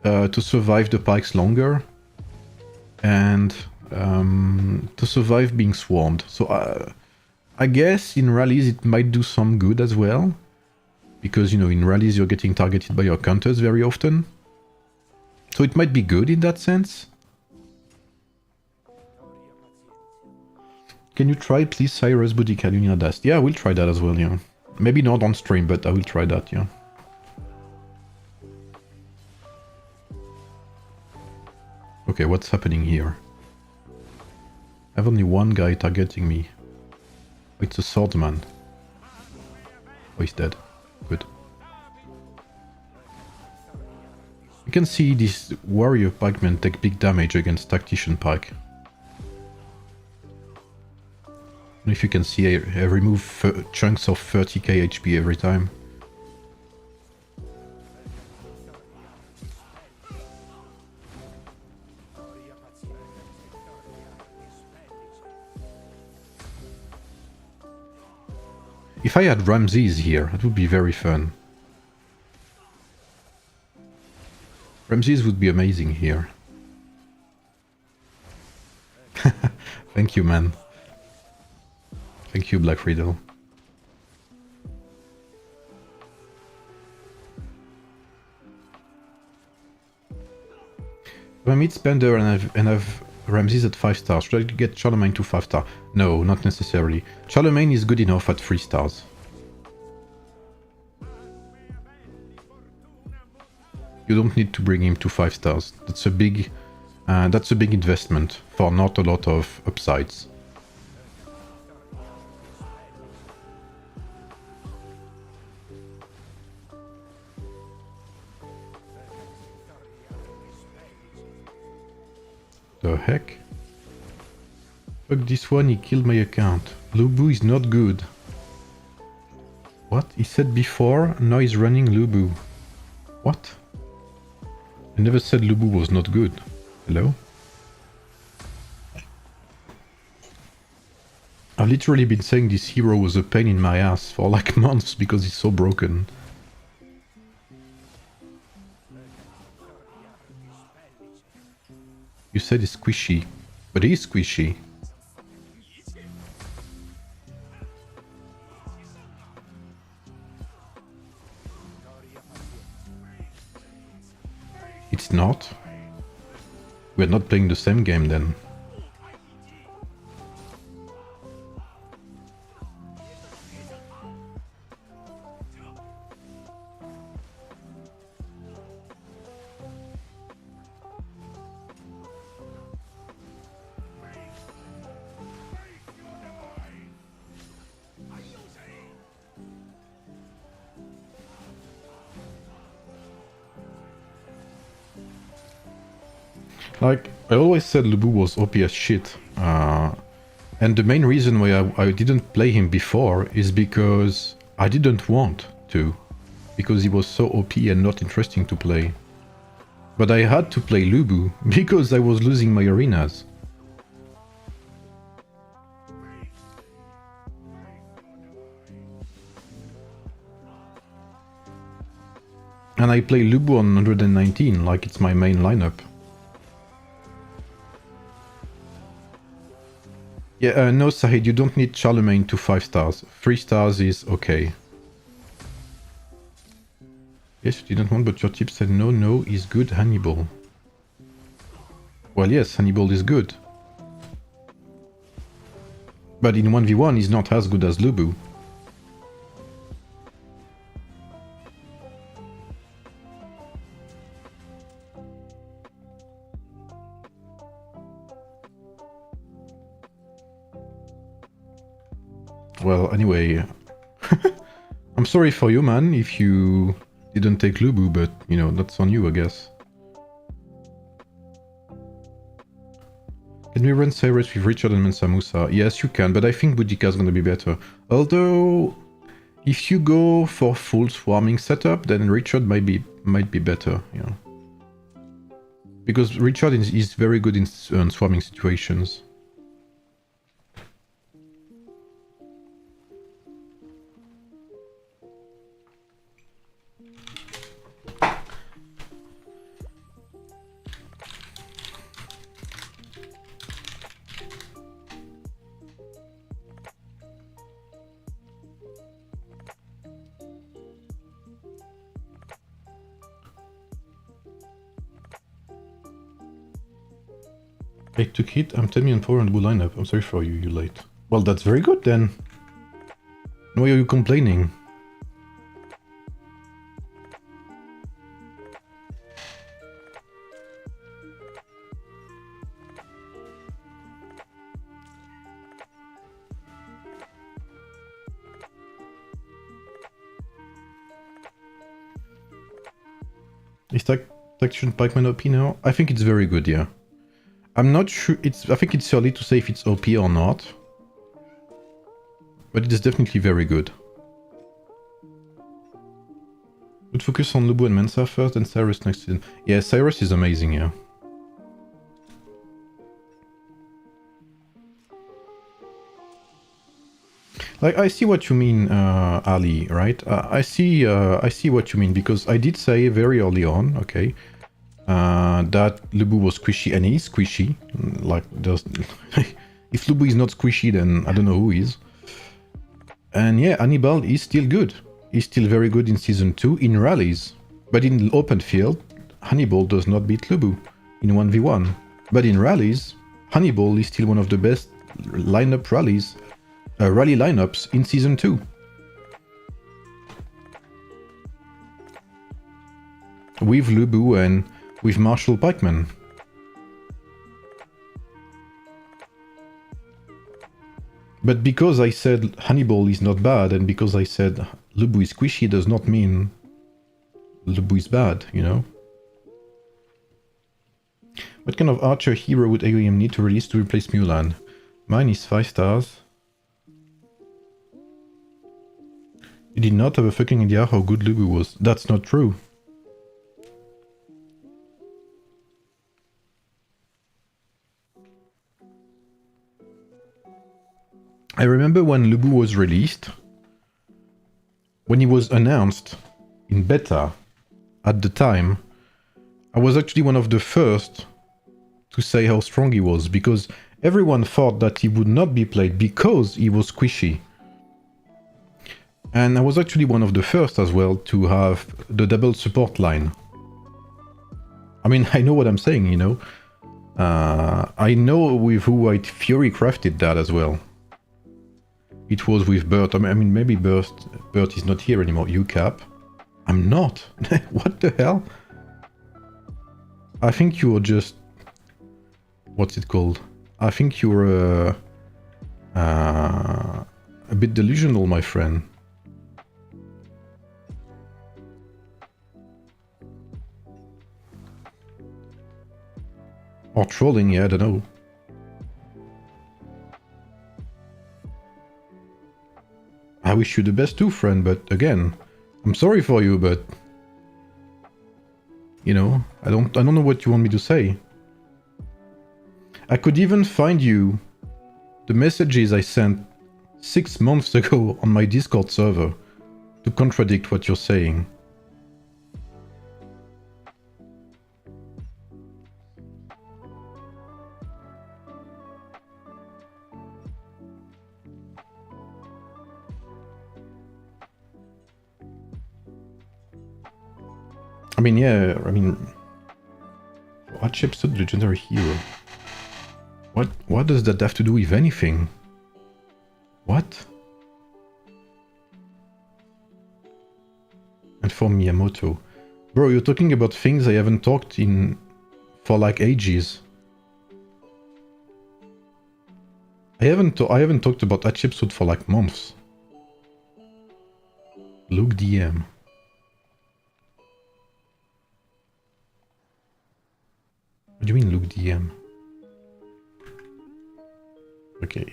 Speaker 1: to survive the pikes longer and to survive being swarmed. So I guess in rallies it might do some good as well. Because, you know, in rallies you're getting targeted by your counters very often. So it might be good in that sense. Can you try, please, Cyrus Budikalunia Dust? Yeah, I will try that as well, yeah. Maybe not on stream, but I will try that, yeah. Okay, what's happening here? I have only one guy targeting me. Oh, it's a swordsman. Oh, he's dead. Good. You can see these warrior pikemen take big damage against tactician pike. And if you can see, I remove chunks of 30k HP every time. If I had Ramses here, it would be very fun. Ramses would be amazing here. Thank you, man. Thank you, Black Riddle. If I meet Spender and I've Ramses at 5 stars, should I get Charlemagne to 5 star? No, not necessarily. Charlemagne is good enough at 3 stars. You don't need to bring him to 5 stars. That's a big investment for not a lot of upsides. The heck? Fuck this one, he killed my account. LüBu is not good. What? He said before, now he's running LüBu. What? I never said LüBu was not good. Hello? I've literally been saying this hero was a pain in my ass for like months because he's so broken. You said it's squishy, but he is squishy. It's not. We're not playing the same game then. Like, I always said LüBu was OP as shit. And the main reason why I didn't play him before is because I didn't want to. Because he was so OP and not interesting to play. But I had to play LüBu because I was losing my arenas. And I play LüBu on 119, like it's my main lineup. Yeah, no, Sahid, you don't need Charlemagne to 5 stars. 3 stars is okay. Yes, you didn't want, but your tip said no, is good, Hannibal. Well, yes, Hannibal is good. But in 1v1, he's not as good as LüBu. Well, anyway, I'm sorry for you, man, if you didn't take LüBu, but, you know, that's on you, I guess. Can we run Cyrus with Richard and Mensa Musa? Yes, you can, but I think Boudica is going to be better. Although, if you go for full swarming setup, then Richard might be better, you know. Because Richard is very good in swarming situations. I took hit, I'm 10 million power and blue lineup. I'm sorry for you, you're late. Well, that's very good then. Why are you complaining? Is Tactician Pikeman OP now? I think it's very good, yeah. I'm not sure, I think it's early to say if it's OP or not. But it is definitely very good. Would focus on LüBu and Mensa first, and Cyrus next season. Yeah, Cyrus is amazing, yeah. Like, I see what you mean, Ali, right? I see what you mean, because I did say very early on, okay, that LüBu was squishy, and he is squishy. Like, there's... if LüBu is not squishy, then I don't know who is. And yeah, Hannibal is still good. He's still very good in Season 2 in rallies. But in the open field, Hannibal does not beat LüBu in 1v1. But in rallies, Hannibal is still one of the best rally lineups in Season 2. With LüBu and with Marshall Pikeman. But because I said Hannibal is not bad, and because I said LüBu is squishy, does not mean LüBu is bad, you know? What kind of archer hero would AoEM need to release to replace Mulan? Mine is 5 stars. You did not have a fucking idea how good LüBu was. That's not true. I remember when LüBu was released, when he was announced in beta at the time, I was actually one of the first to say how strong he was, because everyone thought that he would not be played because he was squishy. And I was actually one of the first as well to have the double support line. I mean, I know what I'm saying, you know. I know with who I theorycrafted that as well. It was with Bert. I mean, maybe Bert is not here anymore. UCAP. I'm not. What the hell? I think you're just... What's it called? I think you're a bit delusional, my friend. Or trolling, yeah, I don't know. I wish you the best too, friend, but again, I'm sorry for you, but... You know, I don't know what you want me to say. I could even find you the messages I sent 6 months ago on my Discord server to contradict what you're saying. I mean, yeah, I mean... Hatshepsut, legendary hero. What does that have to do with anything? What? And for Miyamoto. Bro, you're talking about things I haven't talked in for like ages. I haven't talked about Hatshepsut for like months. Luke DM. What do you mean Luke DM? Okay.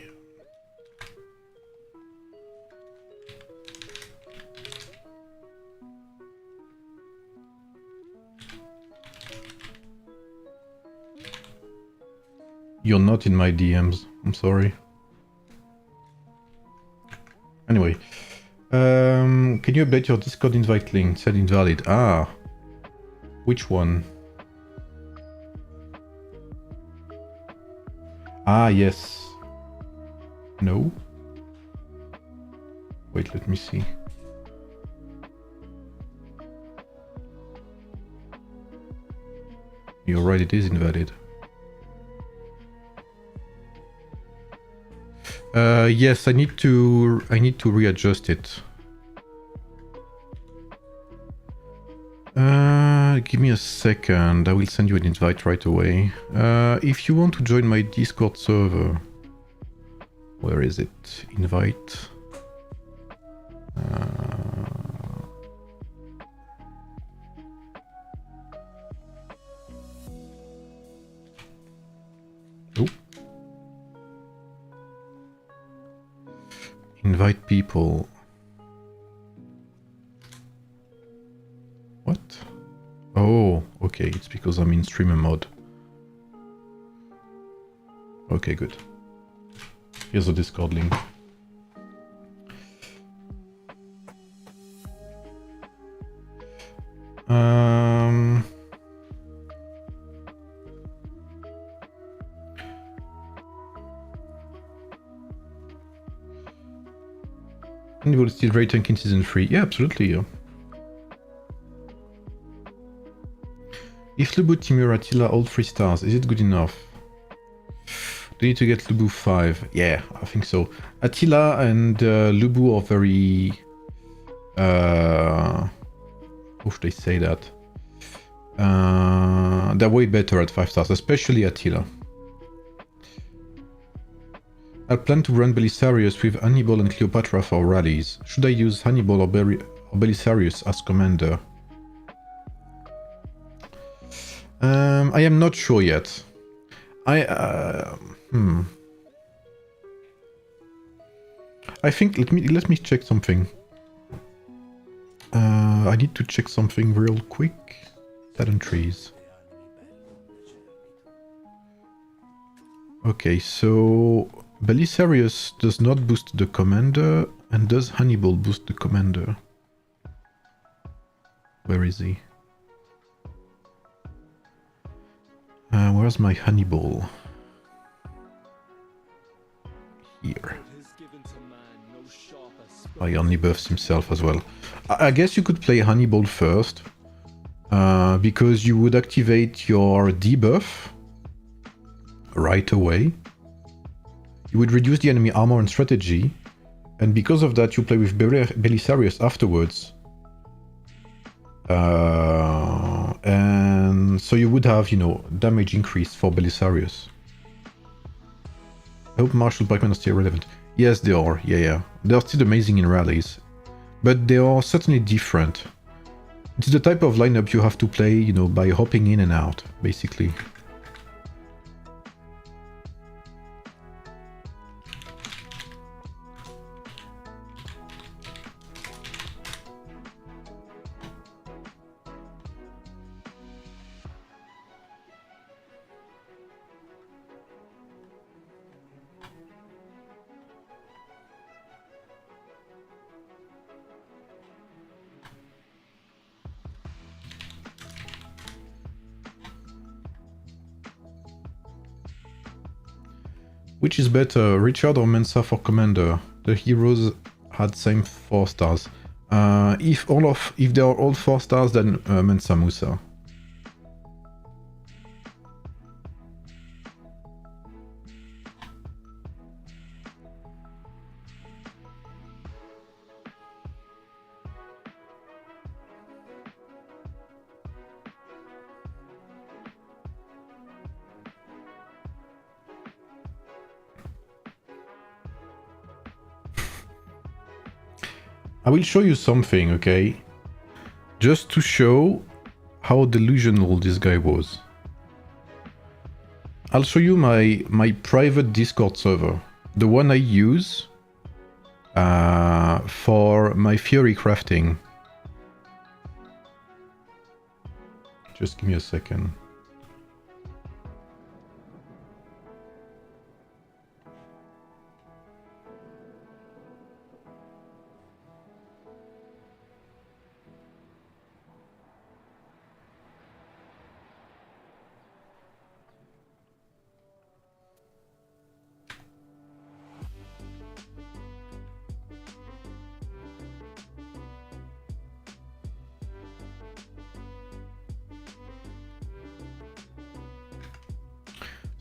Speaker 1: You're not in my DMs. I'm sorry. Anyway. Can you update your Discord invite link? It said invalid. Ah. Which one? Ah, yes. No? Wait, let me see. You're right, it is invalid. Yes, I need to readjust it. Give me a second. I will send you an invite right away. If you want to join my Discord server, where is it? Invite. Oh. Invite people. What? Oh, okay, it's because I'm in streamer mode. Okay, good. Here's a Discord link. And you will still rate tank in season 3. Yeah, absolutely, yeah. If LüBu, Timur, Attila, all 3 stars, is it good enough? Do you need to get LüBu 5? Yeah, I think so. Attila and LüBu are very... how should I say that? They're way better at 5 stars, especially Attila. I plan to run Belisarius with Hannibal and Cleopatra for rallies. Should I use Hannibal or Belisarius as commander? I am not sure yet. I think let me check something. I need to check something real quick. Talent trees. Okay, so Belisarius does not boost the commander, and does Hannibal boost the commander? Where is he? Where's my Hannibal? Here. Oh, he only buffs himself as well. I guess you could play Hannibal first, because you would activate your debuff right away. You would reduce the enemy armor and strategy, and because of that you play with Belisarius afterwards. And so you would have, you know, damage increase for Belisarius. I hope martial pikemen are still relevant. Yes, they are. Yeah. They are still amazing in rallies. But they are certainly different. It's the type of lineup you have to play, you know, by hopping in and out, basically. Which is better, Richard or Mensa for commander? The heroes had same 4 stars. If they are all 4 stars, then Mensa Musa. I will show you something, okay? Just to show how delusional this guy was. I'll show you my private Discord server. The one I use for my theorycrafting. Just give me a second.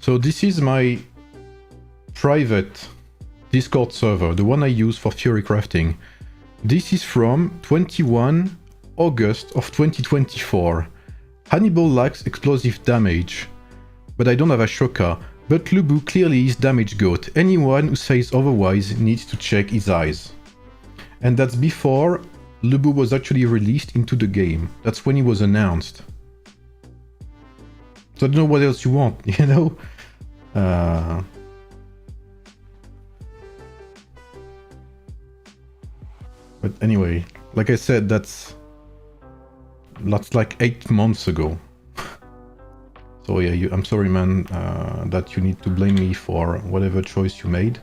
Speaker 1: So this is my private Discord server, the one I use for theorycrafting. This is from 21 August of 2024. Hannibal lacks explosive damage, but I don't have Ashoka. But LüBu clearly is damage goat. Anyone who says otherwise needs to check his eyes. And that's before LüBu was actually released into the game. That's when he was announced. So I don't know what else you want, you know? But anyway, like I said, that's like 8 months ago. So yeah, I'm sorry, man, that you need to blame me for whatever choice you made.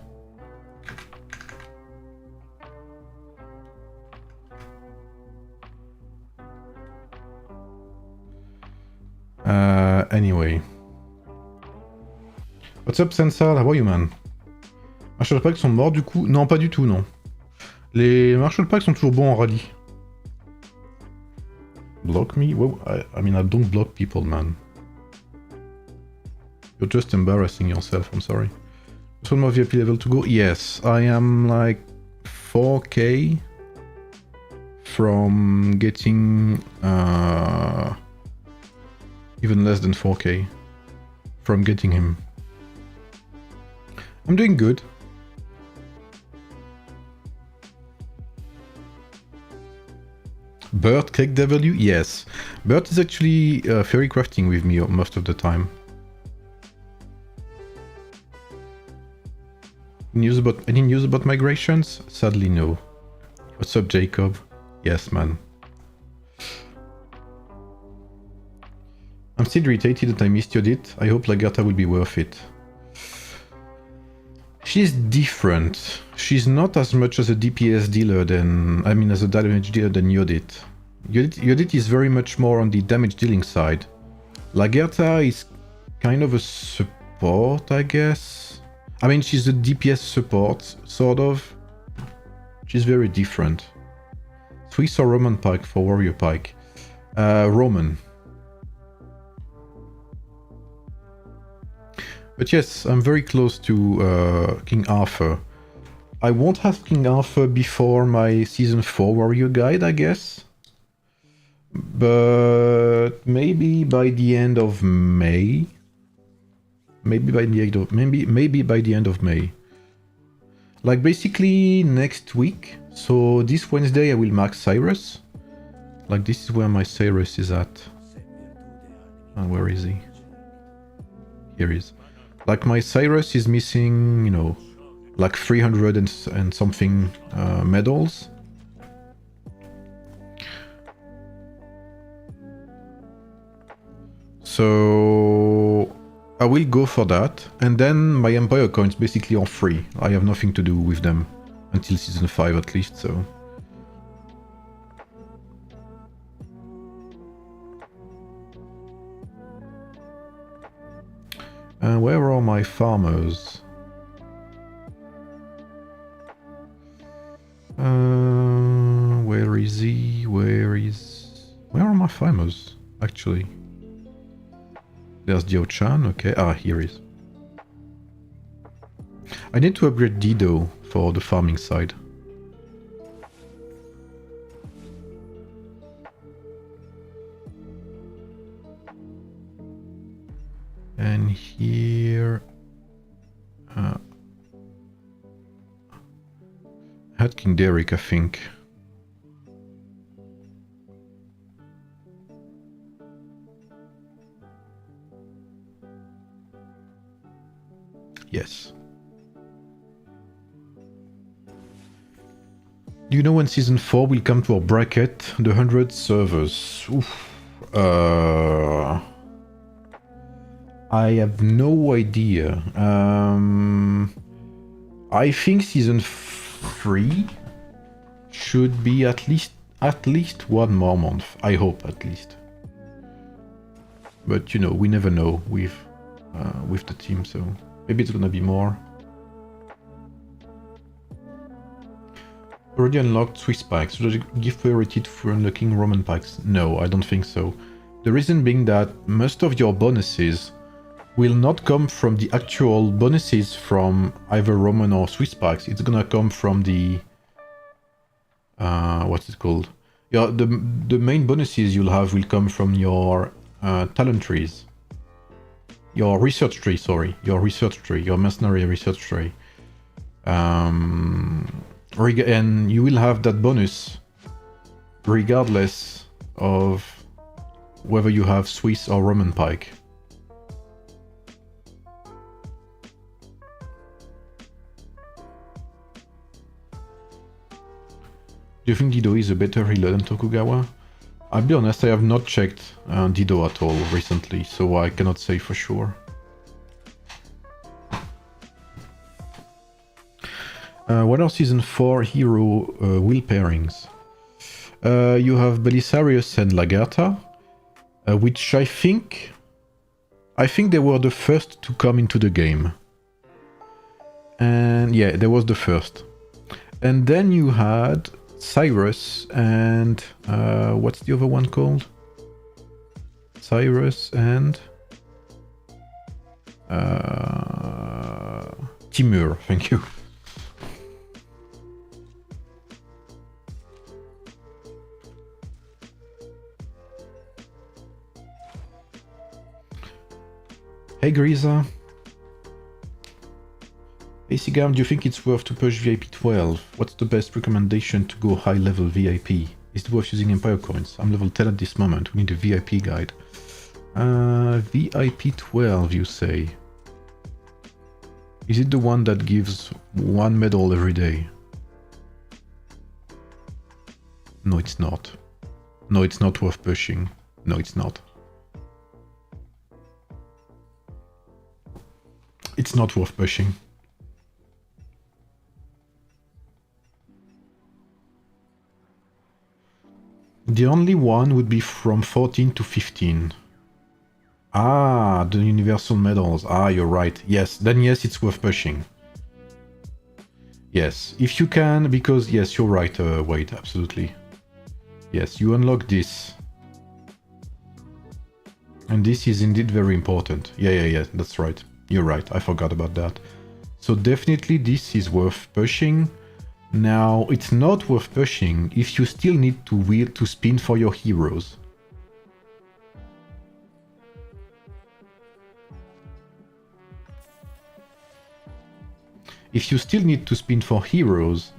Speaker 1: Anyway. What's up, Sensal? How are you, man? Marshall Packs sont morts du coup? Non, pas du tout, non. Les Marshall Packs sont toujours bons en rallye. Block me? Well, I mean, I don't block people, man. You're just embarrassing yourself, I'm sorry. Just one more VIP level to go? Yes, I am like 4k from getting even less than 4k from getting him. I'm doing good. Bert Cake W? Yes. Bert is actually theorycrafting with me most of the time. Any news about migrations? Sadly, no. What's up, Jacob? Yes, man. I'm still irritated that I missed your edit. I hope Lagertha will be worth it. She's different. She's not as much as a DPS dealer than... I mean, as a damage dealer than Yodit. Yodit is very much more on the damage dealing side. Lagertha is kind of a support, I guess. I mean, she's a DPS support, sort of. She's very different. Swiss or Roman pike for warrior pike? Roman. But yes, I'm very close to King Arthur. I won't have King Arthur before my Season 4 warrior guide, I guess. But maybe by the end of May. Maybe by the end of May. Like basically next week. So this Wednesday I will mark Cyrus. Like this is where my Cyrus is at. And where is he? Here he is. Like my Cyrus is missing, you know, like 300 and something medals. So I will go for that, and then my Empire coins basically are free. I have nothing to do with them until Season 5 at least, so... where are my farmers? Where farmers, actually. There's Diao-chan, okay. Ah, here is. I need to upgrade Dido for the farming side. And here... had King Derek, I think. Yes. Do you know when Season 4 will come to our bracket? The 100 servers. Oof. I have no idea. I think Season 3 should be at least 1 more month. I hope at least. But you know, we never know with the team, so maybe it's gonna be more. Already unlocked Swiss pikes. Should I give priority for unlocking Roman pikes? No, I don't think so. The reason being that most of your bonuses will not come from the actual bonuses from either Roman or Swiss pikes. It's gonna come from the... what's it called? Yeah, the main bonuses you'll have will come from your talent trees. Your research tree, sorry. Your research tree, your mercenary research tree. And you will have that bonus regardless of whether you have Swiss or Roman pike. Do you think Dido is a better healer than Tokugawa? I'll be honest, I have not checked Dido at all recently, so I cannot say for sure. What are Season 4 hero wheel pairings? You have Belisarius and Lagertha, which I think they were the first to come into the game. And yeah, there was the first. And then you had Cyrus and what's the other one called? Cyrus and Timur, thank you. Hey Griza. Hey Sigam, do you think it's worth to push VIP 12? What's the best recommendation to go high level VIP? Is it worth using Empire coins? I'm level 10 at this moment, we need a VIP guide. VIP 12 you say? Is it the one that gives 1 medal every day? No, it's not. No, it's not worth pushing. No, it's not. It's not worth pushing. The only one would be from 14 to 15. Ah, the universal medals. Ah, you're right. Yes, then yes, it's worth pushing. Yes, if you can, because yes, you're right, Wade, absolutely. Yes, you unlock this. And this is indeed very important. Yeah, that's right. You're right, I forgot about that. So definitely this is worth pushing. Now, it's not worth pushing if you still need to spin for your heroes. If you still need to spin for heroes,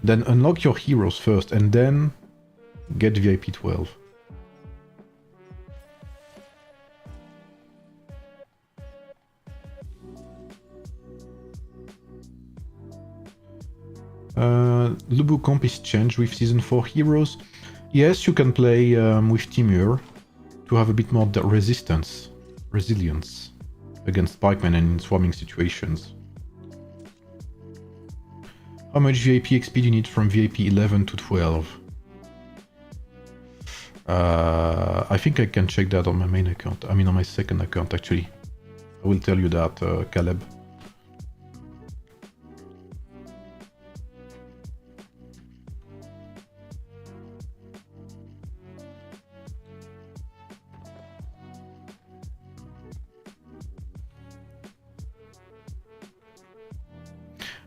Speaker 1: then unlock your heroes first and then get VIP 12. LüBu comp is changed with Season 4 heroes. Yes, you can play with Timur to have a bit more resilience against pikemen and in swarming situations. How much VIP XP do you need from VIP 11 to 12? I think I can check that on my main account. I mean on my second account actually. I will tell you that, Caleb.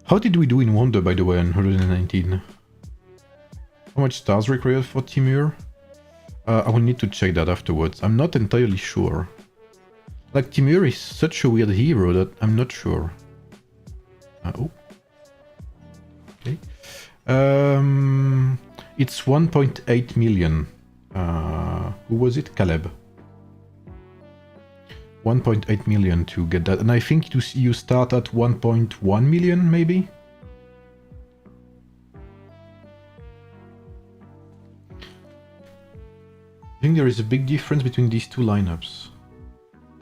Speaker 1: How did we do in Wonder, by the way, on 119? How much stars required for Timur? I will need to check that afterwards. I'm not entirely sure. Like, Timur is such a weird hero that I'm not sure. Oh. Okay. It's 1.8 million. Who was it? Caleb. 1.8 million to get that. And I think you start at 1.1 million, maybe? I think there is a big difference between these two lineups.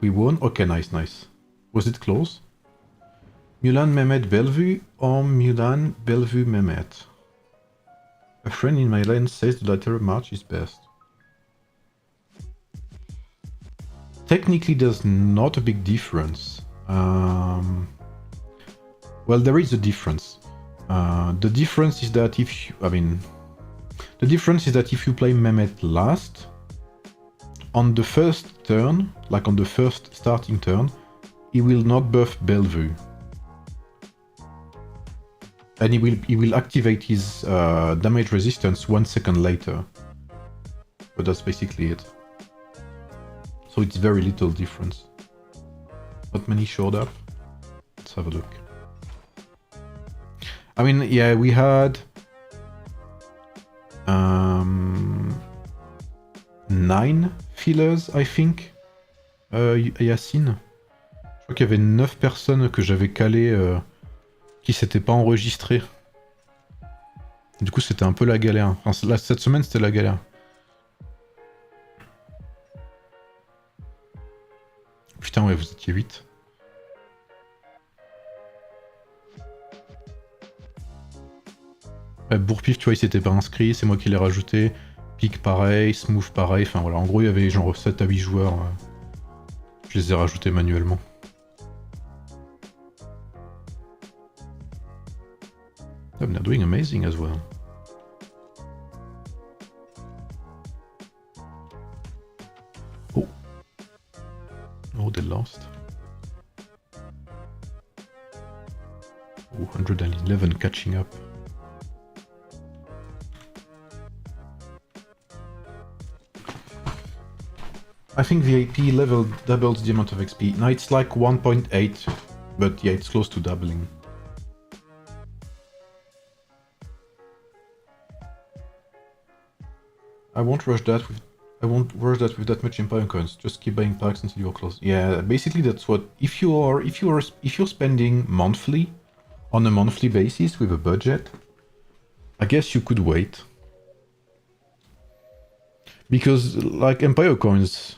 Speaker 1: We won? Okay, nice, nice. Was it close? Mulan Mehmet Bellevue or Mulan Bellevue Mehmet? A friend in my lane says the latter march is best. Technically, there's not a big difference. Well, there is a difference. The difference is that if you, the difference is that if you play Mehmet last, on the first turn, like on the first starting turn, he will not buff Bellevue. And he will activate his damage resistance 1 second later. But that's basically it. So it's very little difference. Not many showed up. Let's have a look. I mean, yeah, we had 9 fillers, I think. Yacine. Je crois qu'il y avait 9 personnes que j'avais calées qui s'étaient pas enregistrées. Du coup, c'était un peu la galère. Enfin, là, cette semaine, c'était la galère. Putain, ouais, vous étiez 8. Ouais, Bourpif, tu vois, il s'était pas inscrit, c'est moi qui l'ai rajouté. Pike pareil, Smooth pareil, enfin voilà, en gros, il y avait genre 7 à 8 joueurs. Je les ai rajoutés manuellement. Oh, they're doing amazing as well. Oh. Oh, they lost. Oh, 111 catching up. I think the AP level doubles the amount of XP. Now it's like 1.8, but yeah, it's close to doubling. I won't rush that with that much Empire coins. Just keep buying packs until you're close. Yeah, basically that's what if you're spending monthly on a monthly basis with a budget, I guess you could wait. Because like Empire coins,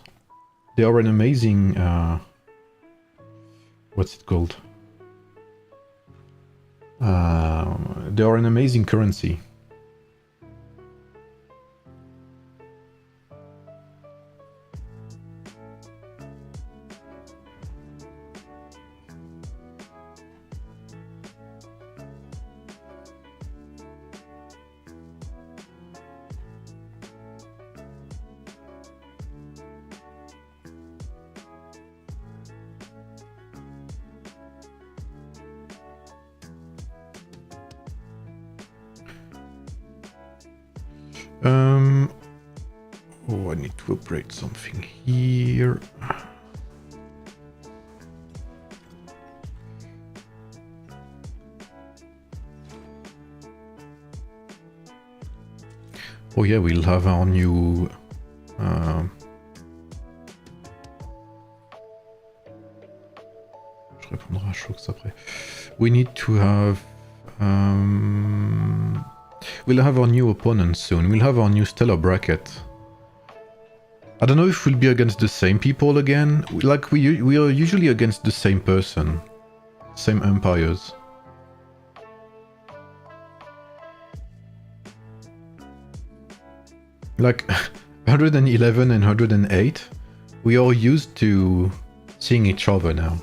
Speaker 1: they are an amazing what's it called? They are an amazing currency. Oh, I need to upgrade something here. Oh yeah, we'll have our new je répondrai à Shox après. We need to have we'll have our new opponent soon. We'll have our new stellar bracket. I don't know if we'll be against the same people again. Like we are usually against the same person, same empires. Like 111 and 108, we are used to seeing each other now.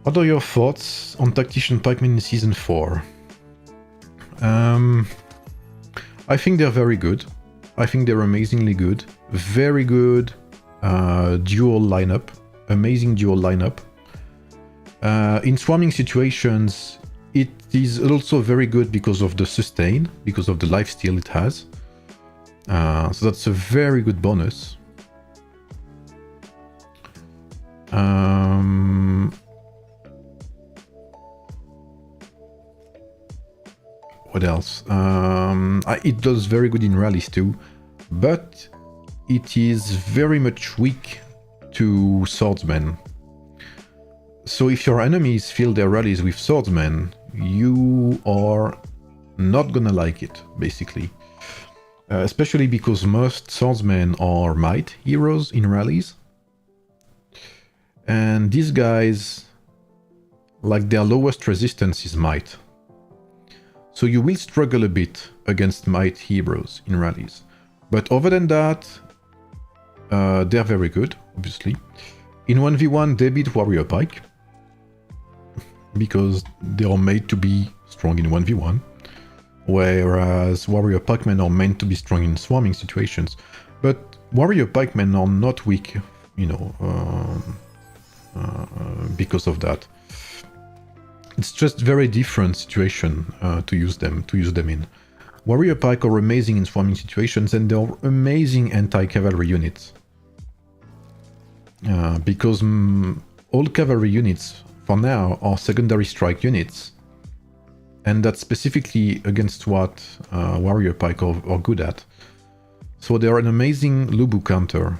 Speaker 1: What are your thoughts on Tactician Pikemen in Season 4? I think they're very good. I think they're amazingly good. very good dual lineup, amazing dual lineup. In swarming situations, it is also very good because of the sustain, because of the lifesteal it has. So that's a very good bonus. What else? It does very good in rallies too, but it is very much weak to swordsmen. So if your enemies fill their rallies with swordsmen, you are not gonna like it, basically. Especially because most swordsmen are might heroes in rallies. And these guys, like their lowest resistance is might. So you will struggle a bit against might heroes in rallies. But other than that, they're very good, obviously. In 1v1, they beat warrior pike. Because they are made to be strong in 1v1. Whereas warrior pikemen are meant to be strong in swarming situations. But warrior pikemen are not weak, you know, because of that. It's just very different situation to use them in. Warrior pike are amazing in swarming situations, and they're amazing anti-cavalry units. Because all cavalry units for now are secondary strike units, and that's specifically against what warrior pike are good at. So they are an amazing LüBu counter,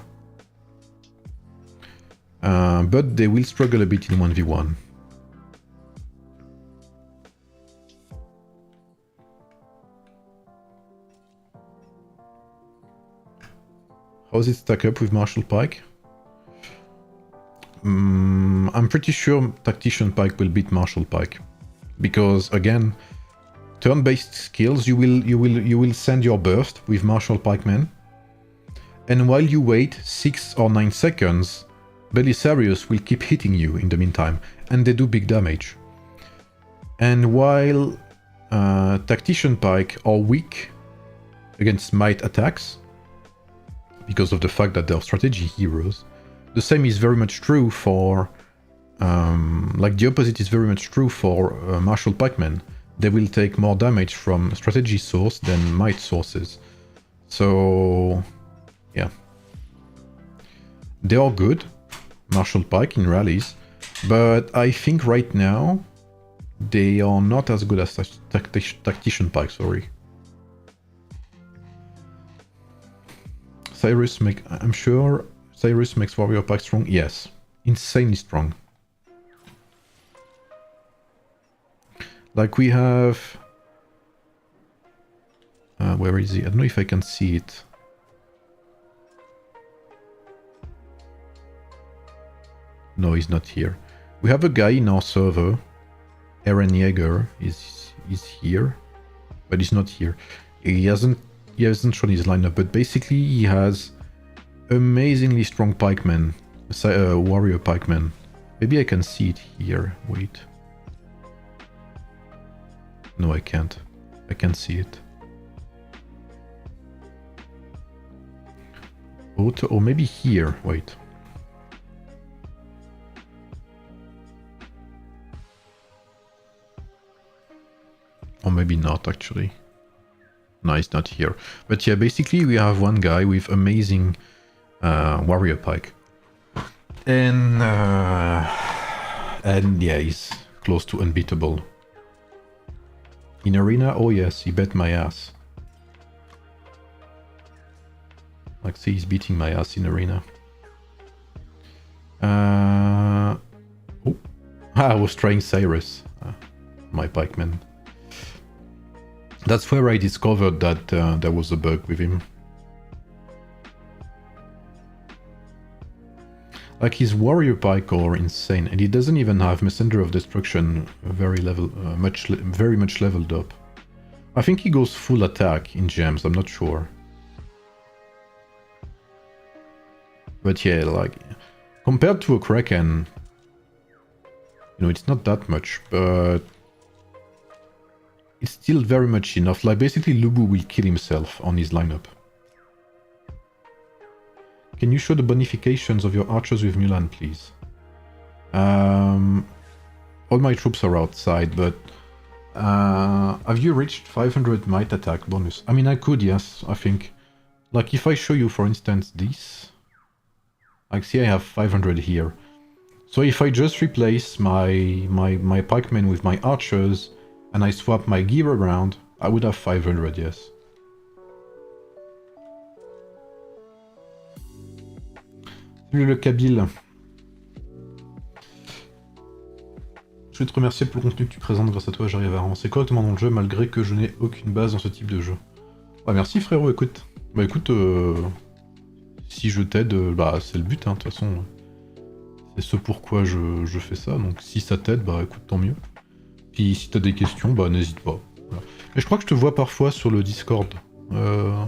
Speaker 1: but they will struggle a bit in 1v1. How does it stack up with martial pike? I'm pretty sure Tactician pike will beat martial pike, because again, turn-based skills, you will send your burst with martial pikemen, and while you wait 6 or 9 seconds, Belisarius will keep hitting you in the meantime, and they do big damage. And while Tactician pike are weak against might attacks, because of the fact that they're strategy heroes, the same is very much true for, like the opposite is very much true for martial pikemen. They will take more damage from strategy source than might sources. So, yeah. They are good, martial pike in rallies, but I think right now they are not as good as Tactician pike, sorry. I'm sure Cyrus makes warrior pike strong. Yes, insanely strong. Like we have... where is he? I don't know if I can see it. No, he's not here. We have a guy in our server. Eren Jaeger is here, but he's not here. He hasn't shown his lineup, but basically he has amazingly strong pikemen, warrior pikemen. Maybe I can see it here. Wait. No, I can't. I can't see it. Or maybe here. Wait. Or maybe not, actually. No, it's not here. But yeah, basically we have one guy with amazing warrior pike. And yeah, he's close to unbeatable. In arena, oh yes, he bet my ass. Like, see, he's beating my ass in arena. Oh, I was trying Cyrus, my pikeman. That's where I discovered that there was a bug with him. Like, his warrior pike are insane, and he doesn't even have Messenger of Destruction very much leveled up. I think he goes full attack in gems, I'm not sure. But yeah, like, compared to a Kraken, you know, it's not that much, but it's still very much enough. Like, basically LüBu will kill himself on his lineup. Can you show the bonifications of your archers with Mulan, please? All my troops are outside, but have you reached 500 might attack bonus? I mean, I could, yes, I think. Like, if I show you, for instance, this, like, see, I have 500 here. So if I just replace my pikemen with my archers, and I swap my gear around, I would have 500, yes. Salut le Kabyle. Je vais te remercier pour le contenu que tu présentes. Grâce à toi, j'arrive à avancer correctement dans le jeu, malgré que je n'ai aucune base dans ce type de jeu. Bah merci frérot, écoute. Bah écoute, si je t'aide, bah c'est le but, hein, de toute façon. C'est ce pourquoi je fais ça, donc si ça t'aide, bah écoute, tant mieux. Puis si t'as des questions, bah n'hésite pas. Voilà. Et je crois que je te vois parfois sur le Discord. Le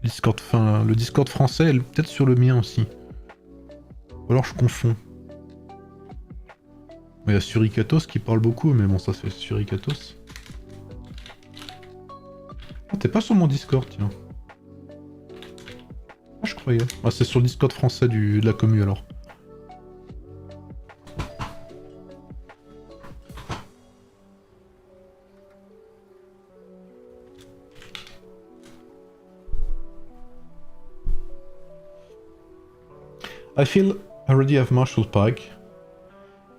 Speaker 1: Discord français, et peut-être sur le mien aussi. Ou alors je confonds. Il y a Suricatos qui parle beaucoup, mais bon, ça c'est Suricatos. Ah, t'es pas sur mon Discord, tiens. Ah, je croyais. Ah, c'est sur le Discord français de la commu, alors. I feel I already have Marshall Pike.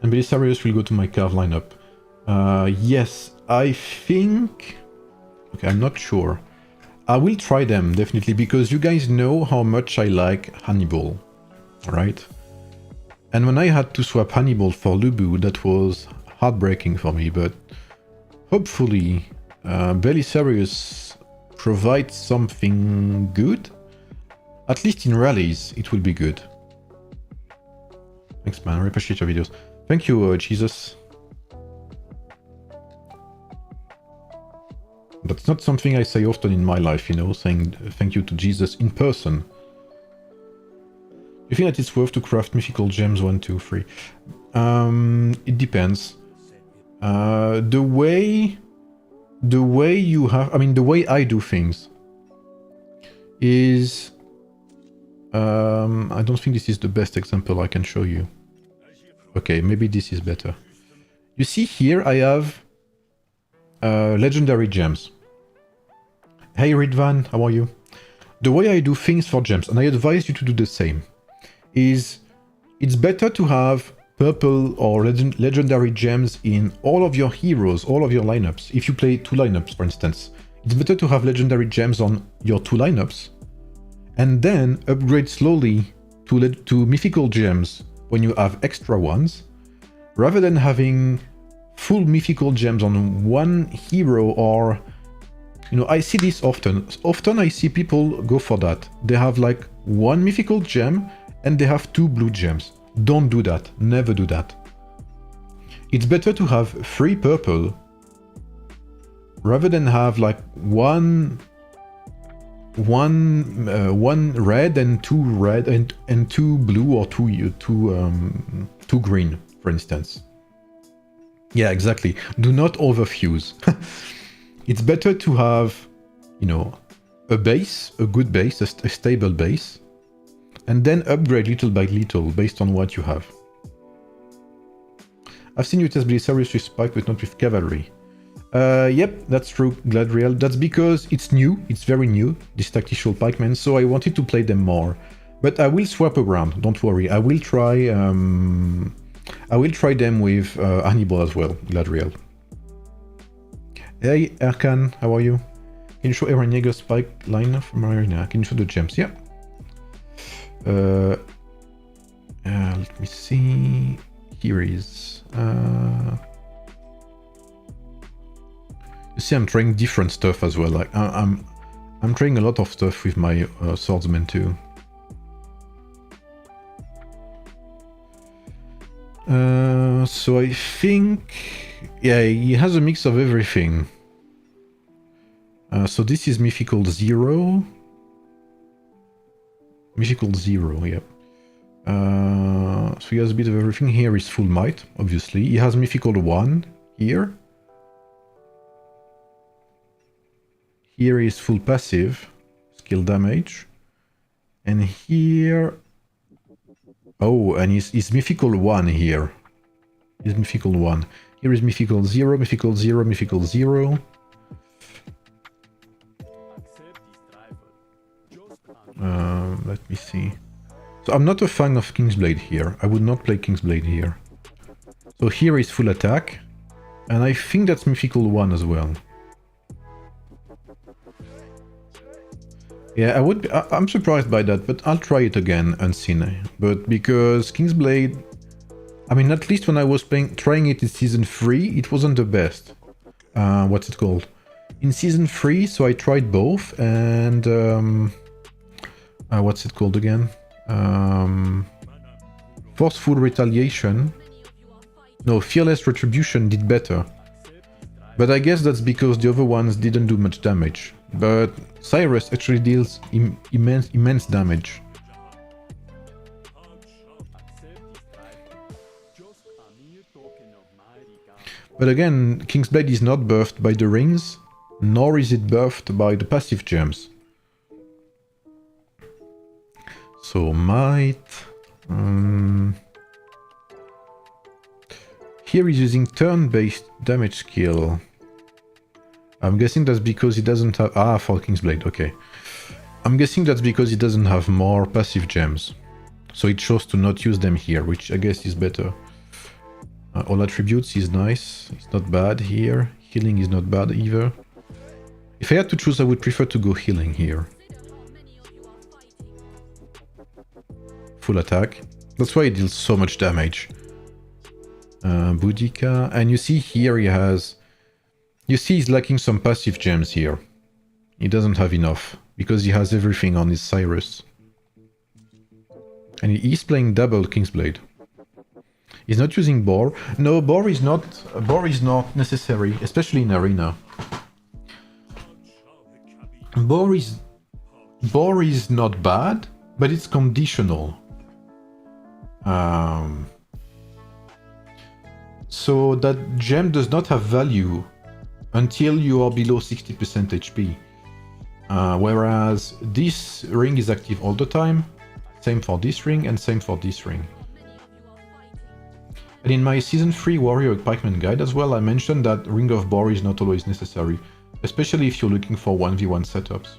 Speaker 1: And Belisarius will go to my Cav lineup. Yes, I think... Okay, I'm not sure. I will try them, definitely, because you guys know how much I like Hannibal, right? And when I had to swap Hannibal for LüBu, that was heartbreaking for me, but hopefully Belisarius provides something good. At least in rallies, it will be good. Thanks, man. I appreciate your videos. Thank you, Jesus. That's not something I say often in my life, you know, saying thank you to Jesus in person. You think that it's worth to craft mythical gems 1, 2, 3? It depends. The way you have, I mean, the way I do things is, I don't think this is the best example I can show you. Okay, maybe this is better. You see here I have legendary gems. Hey Ridvan, how are you? The way I do things for gems, and I advise you to do the same, is it's better to have purple or legendary gems in all of your heroes, all of your lineups. If you play 2 lineups, for instance, it's better to have legendary gems on your 2 lineups, and then upgrade slowly to mythical gems when you have extra ones, rather than having full mythical gems on one hero. Or, you know, I see this often. Often I see people go for that. They have like 1 mythical gem and they have 2 blue gems. Don't do that. Never do that. It's better to have 3 purple rather than have like one red and 2 red and 2 blue, or two green, for instance. Yeah, exactly. Do not overfuse. It's better to have, you know, a base, a good base, a stable base, and then upgrade little by little based on what you have. I've seen you test Belisarius with Spike, but not with Cavalry. Yep, that's true, Gladriel. That's because it's new, it's very new, this tactical pikemen, so I wanted to play them more. But I will swap around, don't worry. I will try them with Hannibal as well, Gladriel. Hey, Erkan, how are you? Can you show Eren Yeager's Spike line from Arena? Can you show the gems? Yeah. Let me see. Here is. You see, I'm trying different stuff as well. Like I'm trying a lot of stuff with my swordsman too. So I think, yeah, he has a mix of everything. So this is Mythical 0. Mythical 0, yep. So he has a bit of everything. Here is full might, obviously. He has Mythical 1 here. Here is full passive, skill damage. And here Oh, and he's mythical 1 here. He's mythical 1. Here is mythical 0, mythical 0, mythical 0. Let me see. So I'm not a fan of Kingsblade here. I would not play Kingsblade here. So here is full attack. And I think that's mythical 1 as well. Yeah, I'm surprised by that, but I'll try it again, unseen. But because Kingsblade, I mean, at least when I was trying it in Season 3, it wasn't the best. What's it called? In Season 3, so I tried both, and... what's it called again? Forceful Retaliation. No, Fearless Retribution did better. But I guess that's because the other ones didn't do much damage. But Cyrus actually deals immense damage. But again, Kingsblade is not buffed by the rings, nor is it buffed by the passive gems. So might... Here he's using turn-based damage skill. I'm guessing that's because he doesn't have... Ah, for Kingsblade, okay. I'm guessing that's because he doesn't have more passive gems. So it chose to not use them here, which I guess is better. All attributes is nice. It's not bad here. Healing is not bad either. If I had to choose, I would prefer to go healing here. Full attack. That's why it deals so much damage. Boudica. And you see here he has... You see he's lacking some passive gems here. He doesn't have enough, because he has everything on his Cyrus. And he's playing double Kingsblade. He's not using Boar. No, Boar is not necessary, especially in Arena. Boar is not bad, but it's conditional. So that gem does not have value until you are below 60% HP. Whereas this ring is active all the time. Same for this ring and same for this ring. And in my Season 3 Warrior Pikeman guide as well, I mentioned that Ring of Boar is not always necessary, especially if you're looking for 1v1 setups.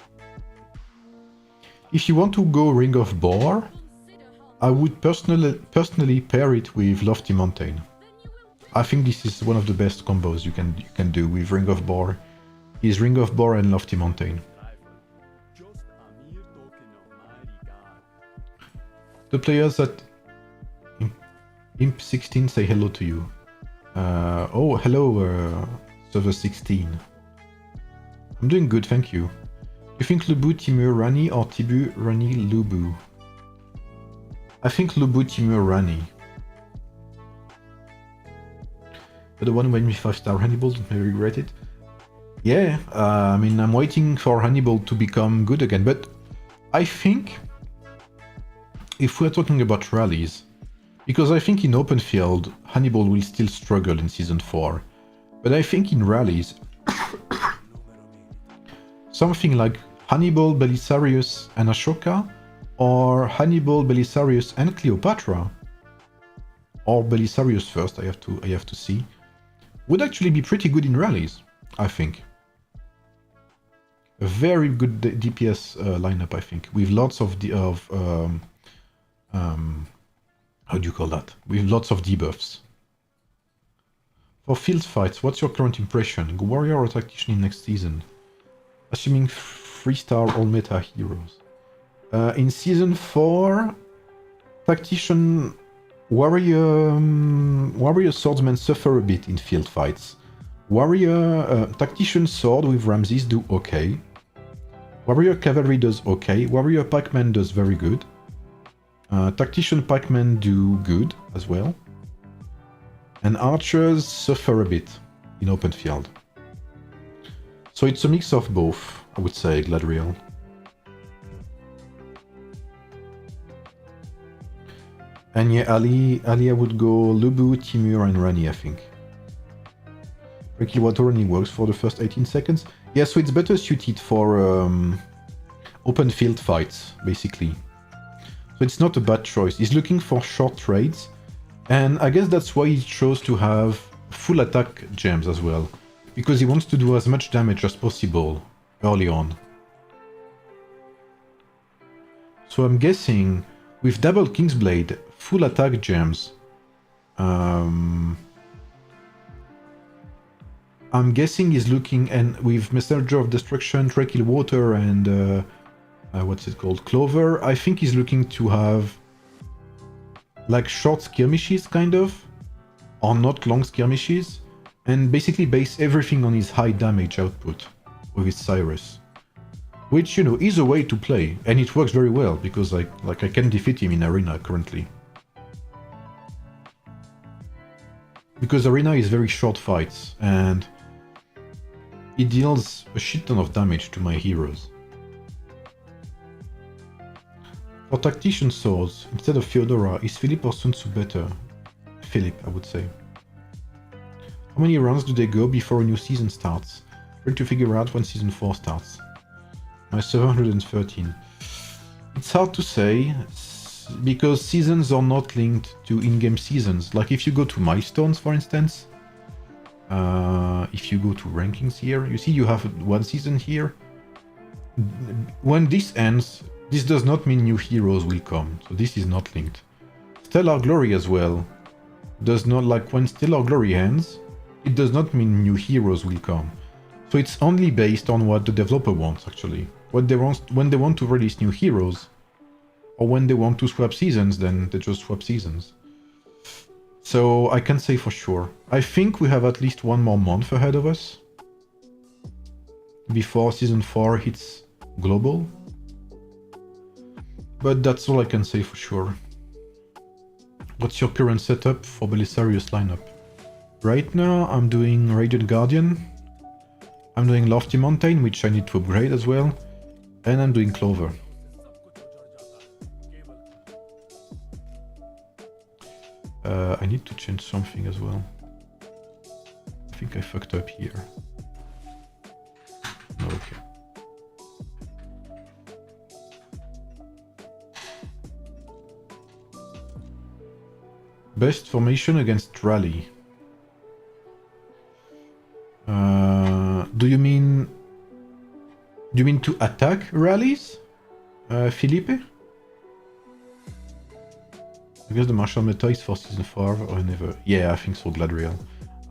Speaker 1: If you want to go Ring of Boar, I would personally pair it with Lofty Mountain. I think this is one of the best combos you can do with Ring of Boar. Is Ring of Boar and Lofty Mountain. The players at Imp 16 say hello to you. Oh, hello, Server 16. I'm doing good, thank you. You think LüBu, Timur, Rani, or Tibu, Rani, LüBu? I think LüBu, Timur, Rani. But the one who made me 5-star Hannibal, don't maybe regret it. Yeah, I mean, I'm waiting for Hannibal to become good again, but I think if we're talking about rallies, because I think in open field, Hannibal will still struggle in Season 4, but I think in rallies, something like Hannibal, Belisarius, and Ashoka, or Hannibal, Belisarius, and Cleopatra, or Belisarius first, I have to see, would actually be pretty good in rallies, I think. A very good DPS lineup, I think, with lots of how do you call that? With lots of debuffs. For field fights, what's your current impression? Go Warrior or Tactician in next season? Assuming 3-star all meta heroes. In Season 4, Tactician Warrior Swordsmen suffer a bit in field fights. Tactician Sword with Ramses do okay. Warrior Cavalry does okay. Warrior Pikeman does very good. Tactician Pikemen do good as well. And Archers suffer a bit in open field. So it's a mix of both, I would say, Gladriel. And yeah, Ali I would go LüBu, Timur, and Rani, I think. Breaking Water only works for the first 18 seconds. Yeah, so it's better suited for open field fights, basically. So it's not a bad choice. He's looking for short trades, and I guess that's why he chose to have full attack gems as well, because he wants to do as much damage as possible early on. So I'm guessing with double Kingsblade, full attack gems, I'm guessing he's looking, and with Messenger of Destruction, Tranquil Water, and what's it called, Clover, I think he's looking to have like short skirmishes, kind of, or not long skirmishes, and basically base everything on his high damage output with his Cyrus. Which, you know, is a way to play, and it works very well, because I can defeat him in Arena currently. Because Arena is very short fights, and it deals a shit ton of damage to my heroes. For Tactician swords, instead of Theodora, is Philip or Sun Tzu better? Philip, I would say. How many rounds do they go before a new season starts? Trying to figure out when season 4 starts. My 713. It's hard to say, because seasons are not linked to in-game seasons. Like if you go to milestones, for instance, if you go to rankings here, you see you have one season here. When this ends, this does not mean new heroes will come, so this is not linked. Stellar Glory as well does not, like when Stellar Glory ends, it does not mean new heroes will come. So it's only based on what the developer wants, actually. When they want to release new heroes, or when they want to swap seasons, then they just swap seasons. So I can't say for sure. I think we have at least one more month ahead of us before season 4 hits global. But that's all I can say for sure. What's your current setup for Belisarius lineup? Right now I'm doing Radiant Guardian, I'm doing Lofty Mountain, which I need to upgrade as well, and I'm doing Clover. I need to change something as well. I think I fucked up here. Okay. Best formation against rally. Do you mean to attack rallies, Felipe? I guess the martial meta is for season 4 or never. Yeah, I think so, Gladriel.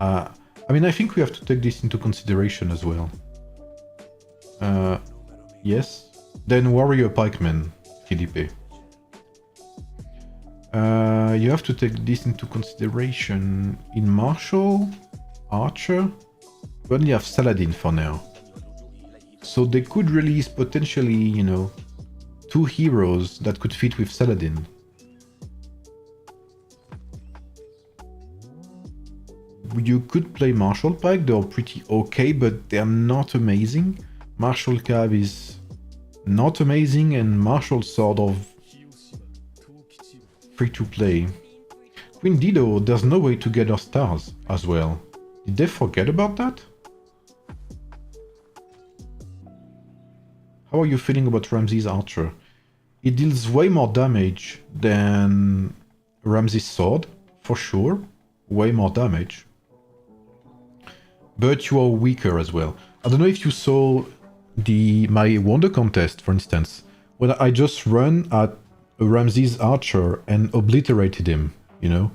Speaker 1: I mean, I think we have to take this into consideration as well. Yes. Then Warrior Pikeman, Felipe. You have to take this into consideration in Martial, Archer. We only have Saladin for now. So they could release potentially, you know, 2 heroes that could fit with Saladin. You could play Martial Pike, they're pretty okay, but they're not amazing. Martial Cav is not amazing, and Martial sort of free to play. Queen Dido, there's no way to get her stars as well. Did they forget about that? How are you feeling about Ramses Archer? It deals way more damage than Ramses Sword, for sure. Way more damage. But you are weaker as well. I don't know if you saw my Wonder contest, for instance, when I just run at Ramses Archer and obliterated him, you know?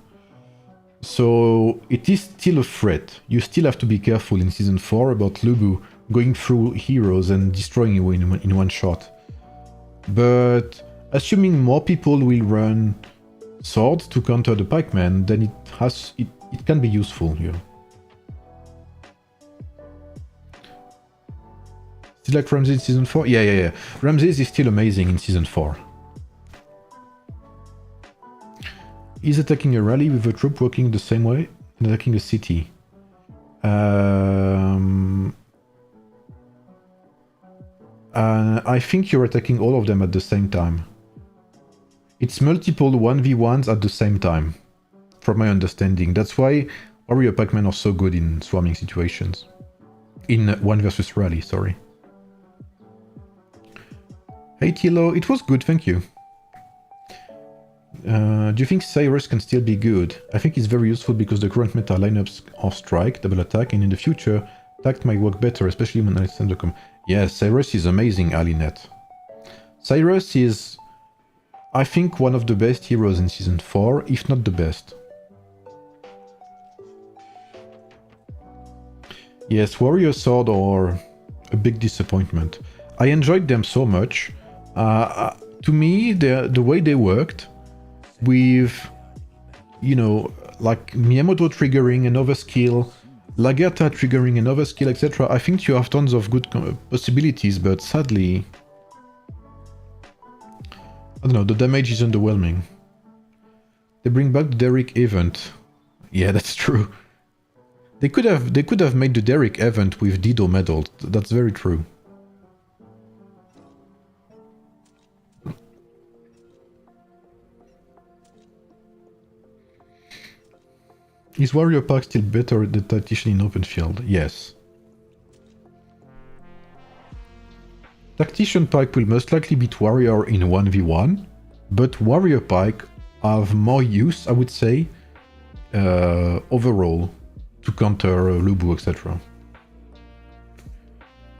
Speaker 1: So it is still a threat. You still have to be careful in Season 4 about LüBu going through heroes and destroying you in one shot. But assuming more people will run swords to counter the pikeman, then it can be useful here. Still like Ramses in Season 4? Yeah. Ramses is still amazing in Season 4. Is attacking a rally with a troop working the same way and attacking a city? I think you're attacking all of them at the same time. It's multiple 1v1s at the same time, from my understanding. That's why warrior pikemen are so good in swarming situations. In 1 versus rally, sorry. Hey Tilo, it was good, thank you. Do you think Cyrus can still be good? I think it's very useful because the current meta lineups are strike, double attack, and in the future, tact might work better, especially when Alexander come. Yes, Cyrus is amazing, Alinet. Cyrus is, I think, one of the best heroes in Season 4, if not the best. Yes, Warrior Sword are a big disappointment. I enjoyed them so much. To me, the way they worked, with, you know, like Miyamoto triggering another skill, Lagerta triggering another skill, etc. I think you have tons of good possibilities, but sadly, I don't know, the damage is underwhelming. They bring back the Derrick event. Yeah, that's true. They could have made the Derrick event with Dido medals. That's very true. Is Warrior Pack still better than Tactician in open field? Yes. Tactician Pike will most likely beat Warrior in 1v1, but Warrior Pike have more use, I would say, overall, to counter LüBu, etc.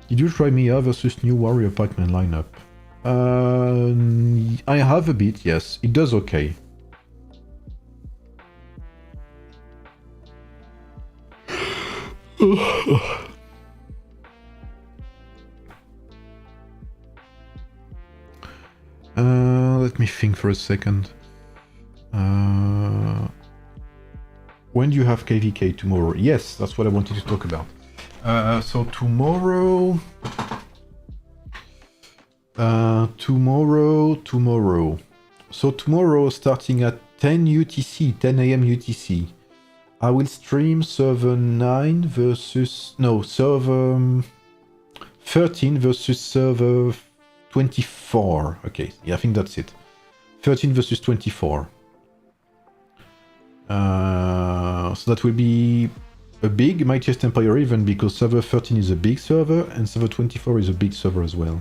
Speaker 1: Did you try Mia versus new Warrior Pikeman lineup? I have a bit, yes. It does okay. Let me think for a second. When do you have KVK tomorrow? Yes, that's what I wanted to talk about. So tomorrow... tomorrow. So tomorrow, starting at 10 UTC, 10 AM UTC, I will stream server 9 versus... No, server 13 versus server 24. Okay, yeah, I think that's it. 13 versus 24. So that will be a big Mightiest Empire event because server 13 is a big server and server 24 is a big server as well.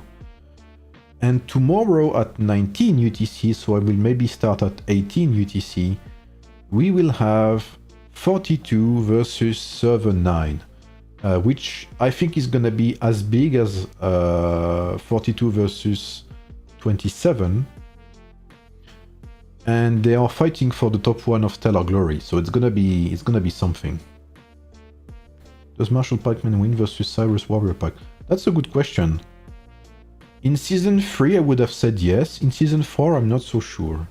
Speaker 1: And tomorrow at 19 UTC, so I will maybe start at 18 UTC, we will have 42 versus server 9, which I think is gonna be as big as 42 versus 27. And they are fighting for the top 1 of Stellar Glory, so it's gonna be something. Does Marshall Pikeman win versus Cyrus Warrior Pack? That's a good question. In Season 3 I would have said yes, in Season 4 I'm not so sure.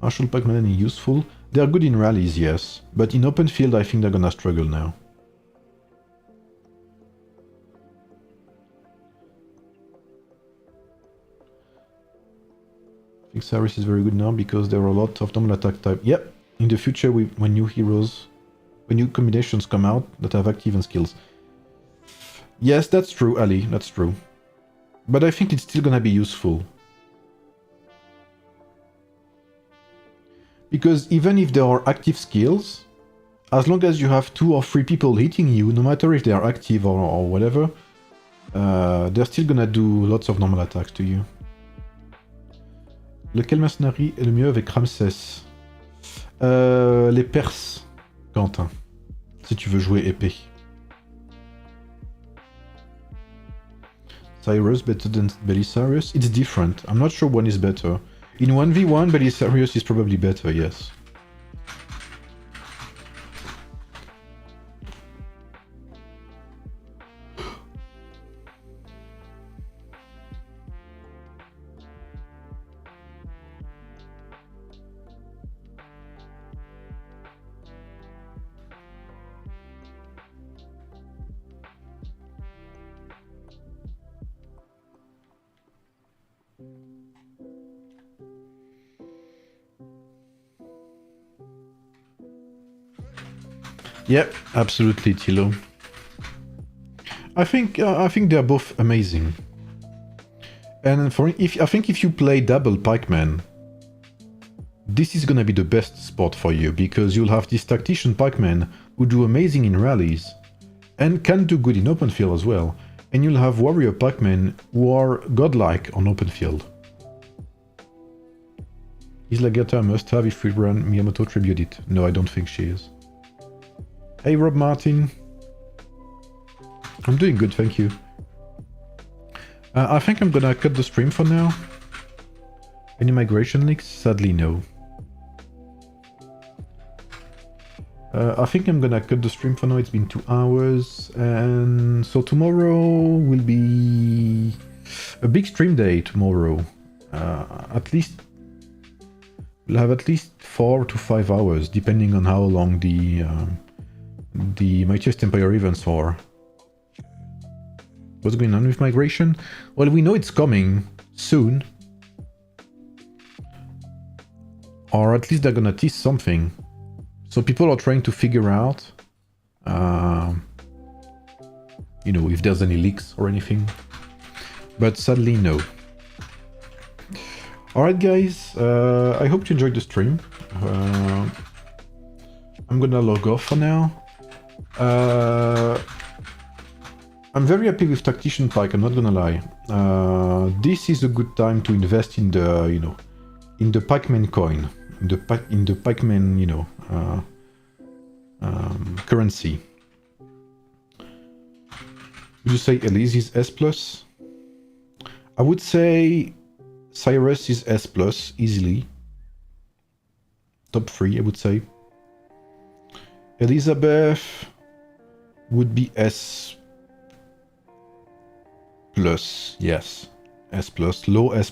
Speaker 1: Marshall Pikeman is useful. They are good in rallies, yes, but in open field I think they're gonna struggle now. I think Cyrus is very good now because there are a lot of normal attack type. Yep, in the future when new heroes, when new combinations come out that have active and skills. Yes, that's true, Ali, that's true. But I think it's still gonna be useful. Because even if there are active skills, as long as you have 2 or 3 people hitting you, no matter if they are active or whatever, they're still gonna do lots of normal attacks to you. Lequel mercenary est le mieux avec Ramsès? Les Perses, Quentin, si tu veux jouer épée. Cyrus better than Belisarius? It's different. I'm not sure one is better. In 1v1, Belisarius is probably better, yes. Yeah, absolutely, Tilo. I think they're both amazing. And I think if you play double pikeman, this is gonna be the best spot for you because you'll have this tactician pikeman who do amazing in rallies and can do good in open field as well. And you'll have warrior pikemen who are godlike on open field. Is Lagata a must-have if we run Miyamoto Tribute it? No, I don't think she is. Hey Rob Martin. I'm doing good, thank you. I think I'm gonna cut the stream for now. Any migration leaks? Sadly, no. I think I'm gonna cut the stream for now. It's been 2 hours, and so tomorrow will be a big stream day. Tomorrow, at least we'll have at least 4 to 5 hours, depending on how long the Mightiest Empire events are. What's going on with migration? Well, we know it's coming soon, or at least they're gonna tease something. So people are trying to figure out, you know, if there's any leaks or anything. But sadly, no. Alright guys, I hope you enjoyed the stream. I'm gonna log off for now. I'm very happy with Tactician Pike, I'm not gonna lie. This is a good time to invest in the, you know, in the pikeman coin. In the pikeman, you know, currency. Would you say Elise is S+? I would say Cyrus is S+, easily. Top 3, I would say. Elizabeth would be S+, yes. S+, low S+.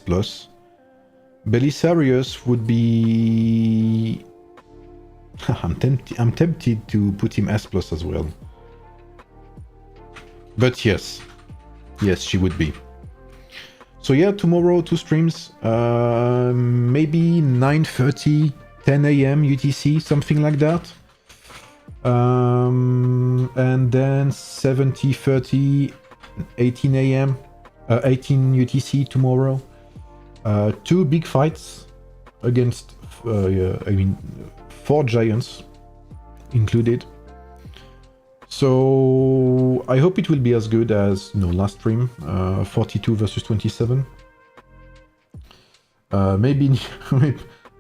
Speaker 1: Belisarius would be... I'm tempted to put him S+ as well. But yes. Yes, she would be. So yeah, tomorrow 2 streams. Maybe 9:30, 10 AM UTC, something like that. And then 70:30, 18 AM, 18 UTC tomorrow. 2 big fights against, I mean, 4 giants included. So I hope it will be as good as, you know, last stream, 42 versus 27. Maybe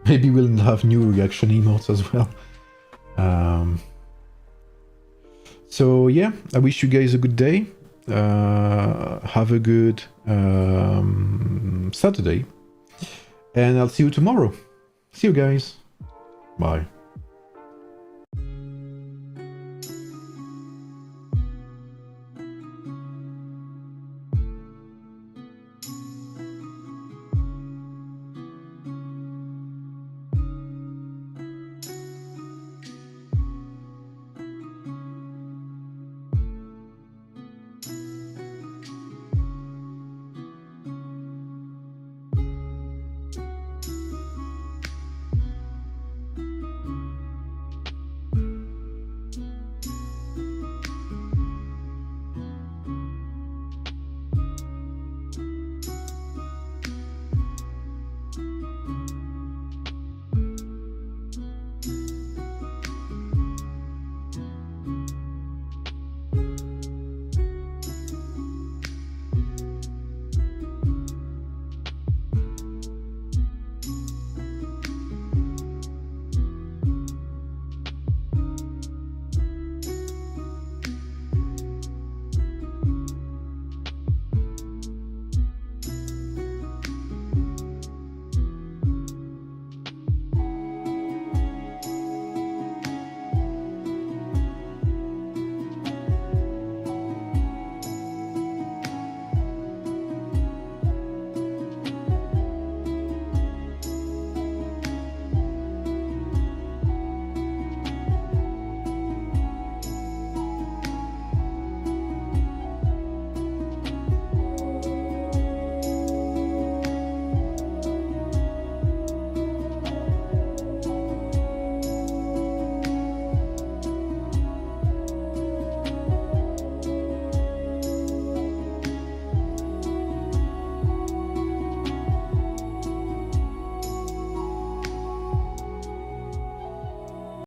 Speaker 1: maybe we'll have new reaction emotes as well. So yeah, I wish you guys a good day. Have a good Saturday, and I'll see you tomorrow. See you guys. Bye.